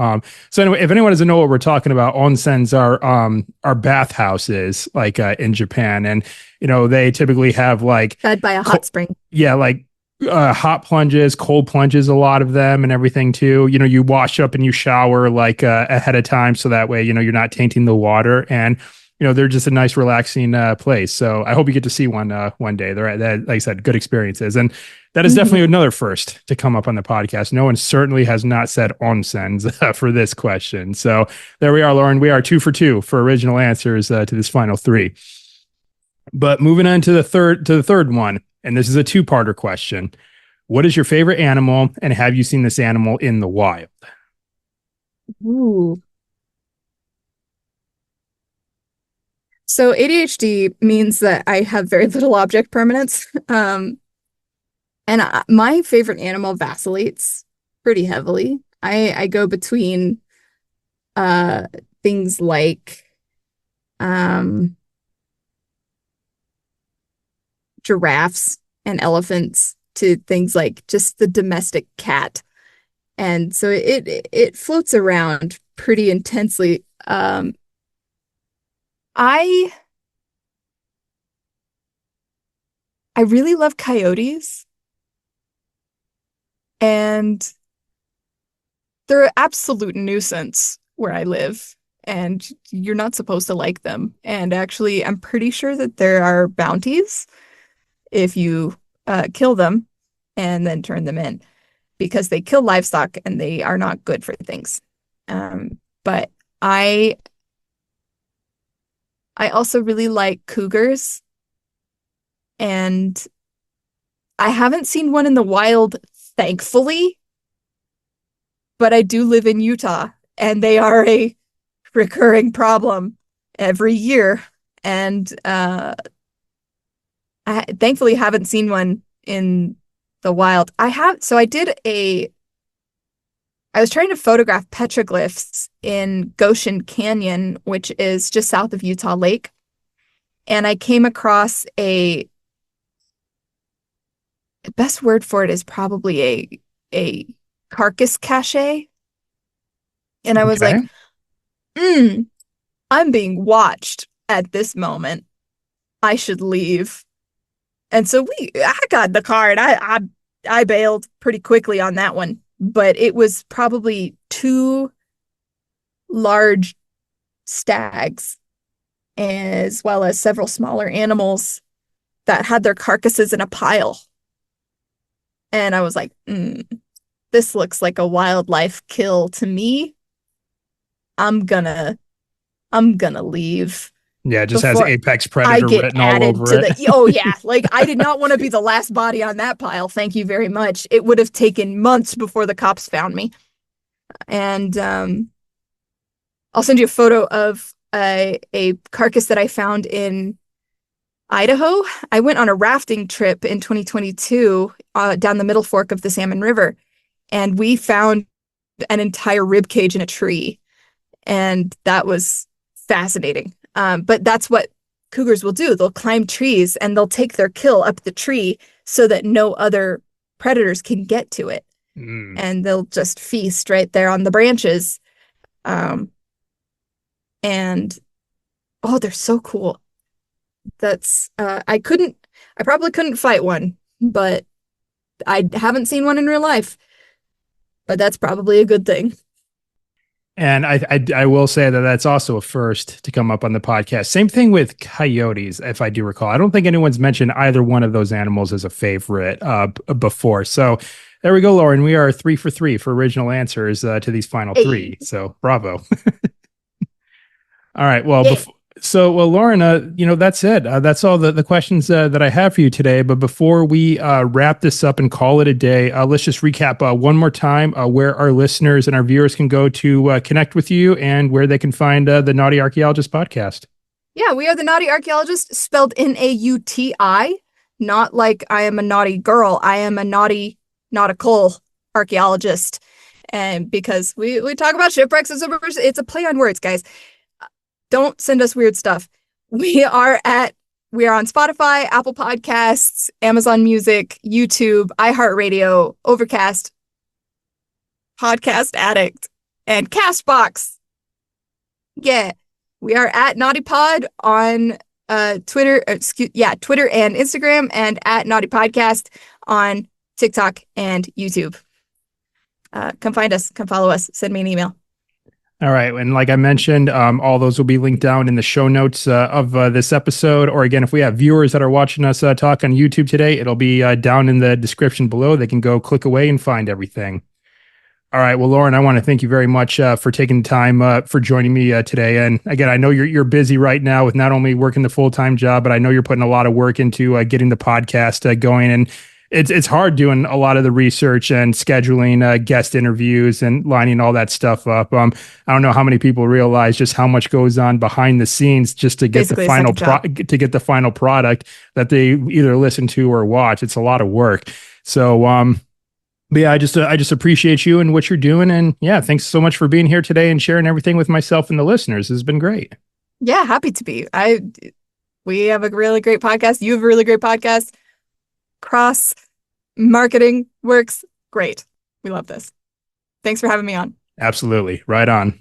anyway, if anyone doesn't know what we're talking about, onsens are bathhouses like in Japan, and they typically have like Fed by a hot spring. yeah, like hot plunges, cold plunges, a lot of them and everything too. You wash up and you shower like ahead of time. So that way, you're not tainting the water, and, they're just a nice relaxing place. So I hope you get to see one day. They're, like I said, good experiences. And that is definitely another first to come up on the podcast. No one certainly has not said onsens for this question. So there we are, Lauren. We are 2 for 2 for original answers to this final 3. But moving on to the third one, and this is a 2-parter question. What is your favorite animal, and have you seen this animal in the wild? Ooh. So ADHD means that I have very little object permanence. And my favorite animal vacillates pretty heavily. I go between things like giraffes and elephants to things like just the domestic cat. And so it floats around pretty intensely. I really love coyotes, and they're an absolute nuisance where I live, and you're not supposed to like them. And actually, I'm pretty sure that there are bounties if you kill them and then turn them in, because they kill livestock and they are not good for things. But I also really like cougars, and I haven't seen one in the wild, thankfully, but I do live in Utah, and they are a recurring problem every year. And I thankfully haven't seen one in the wild. I was trying to photograph petroglyphs in Goshen Canyon, which is just south of Utah Lake. And I came across the best word for it is probably a carcass cache. And I was like, I'm being watched at this moment. I should leave. And so I got in the car, and I bailed pretty quickly on that one. But it was probably 2 large stags, as well as several smaller animals that had their carcasses in a pile. And I was like, this looks like a wildlife kill to me. I'm gonna leave. Yeah, it just has apex predator written all over it. Oh yeah, like I did not want to be the last body on that pile. Thank you very much. It would have taken months before the cops found me. And I'll send you a photo of a carcass that I found in Idaho. I went on a rafting trip in 2022 down the Middle Fork of the Salmon River, and we found an entire rib cage in a tree, and that was fascinating. But that's what cougars will do. They'll climb trees and they'll take their kill up the tree so that no other predators can get to it. And they'll just feast right there on the branches. And they're so cool. I probably couldn't fight one, but I haven't seen one in real life. But that's probably a good thing. And I will say that that's also a first to come up on the podcast. Same thing with coyotes, if I do recall. I don't think anyone's mentioned either one of those animals as a favorite before. So There we go, Lauren. We are 3 for 3 for original answers to these final Hey. three. So bravo. All right. Well, Yay. Lauren, that's it. That's all the questions that I have for you today. But before we wrap this up and call it a day, let's just recap one more time where our listeners and our viewers can go to connect with you and where they can find the Nauti Archaeologist podcast. Yeah, we are the Nauti Archaeologist, spelled Nauti, not like I am a naughty girl. I am a naughty nautical archaeologist. And because we talk about shipwrecks, it's a play on words, guys. Don't send us weird stuff. We are on Spotify, Apple Podcasts, Amazon Music, YouTube, iHeartRadio, Overcast, Podcast Addict, and Castbox. Yeah. We are at NautiPod on Twitter and Instagram, and at Nauti Podcast on TikTok and YouTube. Come find us, come follow us, send me an email. All right. And like I mentioned, all those will be linked down in the show notes of this episode. Or again, if we have viewers that are watching us talk on YouTube today, it'll be down in the description below. They can go click away and find everything. All right. Well, Lauren, I want to thank you very much for taking the time for joining me today. And again, I know you're busy right now with not only working the full-time job, but I know you're putting a lot of work into getting the podcast going. And it's hard doing a lot of the research and scheduling guest interviews and lining all that stuff up. I don't know how many people realize just how much goes on behind the scenes just to get Basically the final product that they either listen to or watch. It's a lot of work. So, but yeah, I just appreciate you and what you're doing. And yeah, thanks so much for being here today and sharing everything with myself and the listeners. It's been great. Yeah, happy to be. We have a really great podcast. You have a really great podcast. Cross marketing works great. We love this. Thanks for having me on. Absolutely. Right on.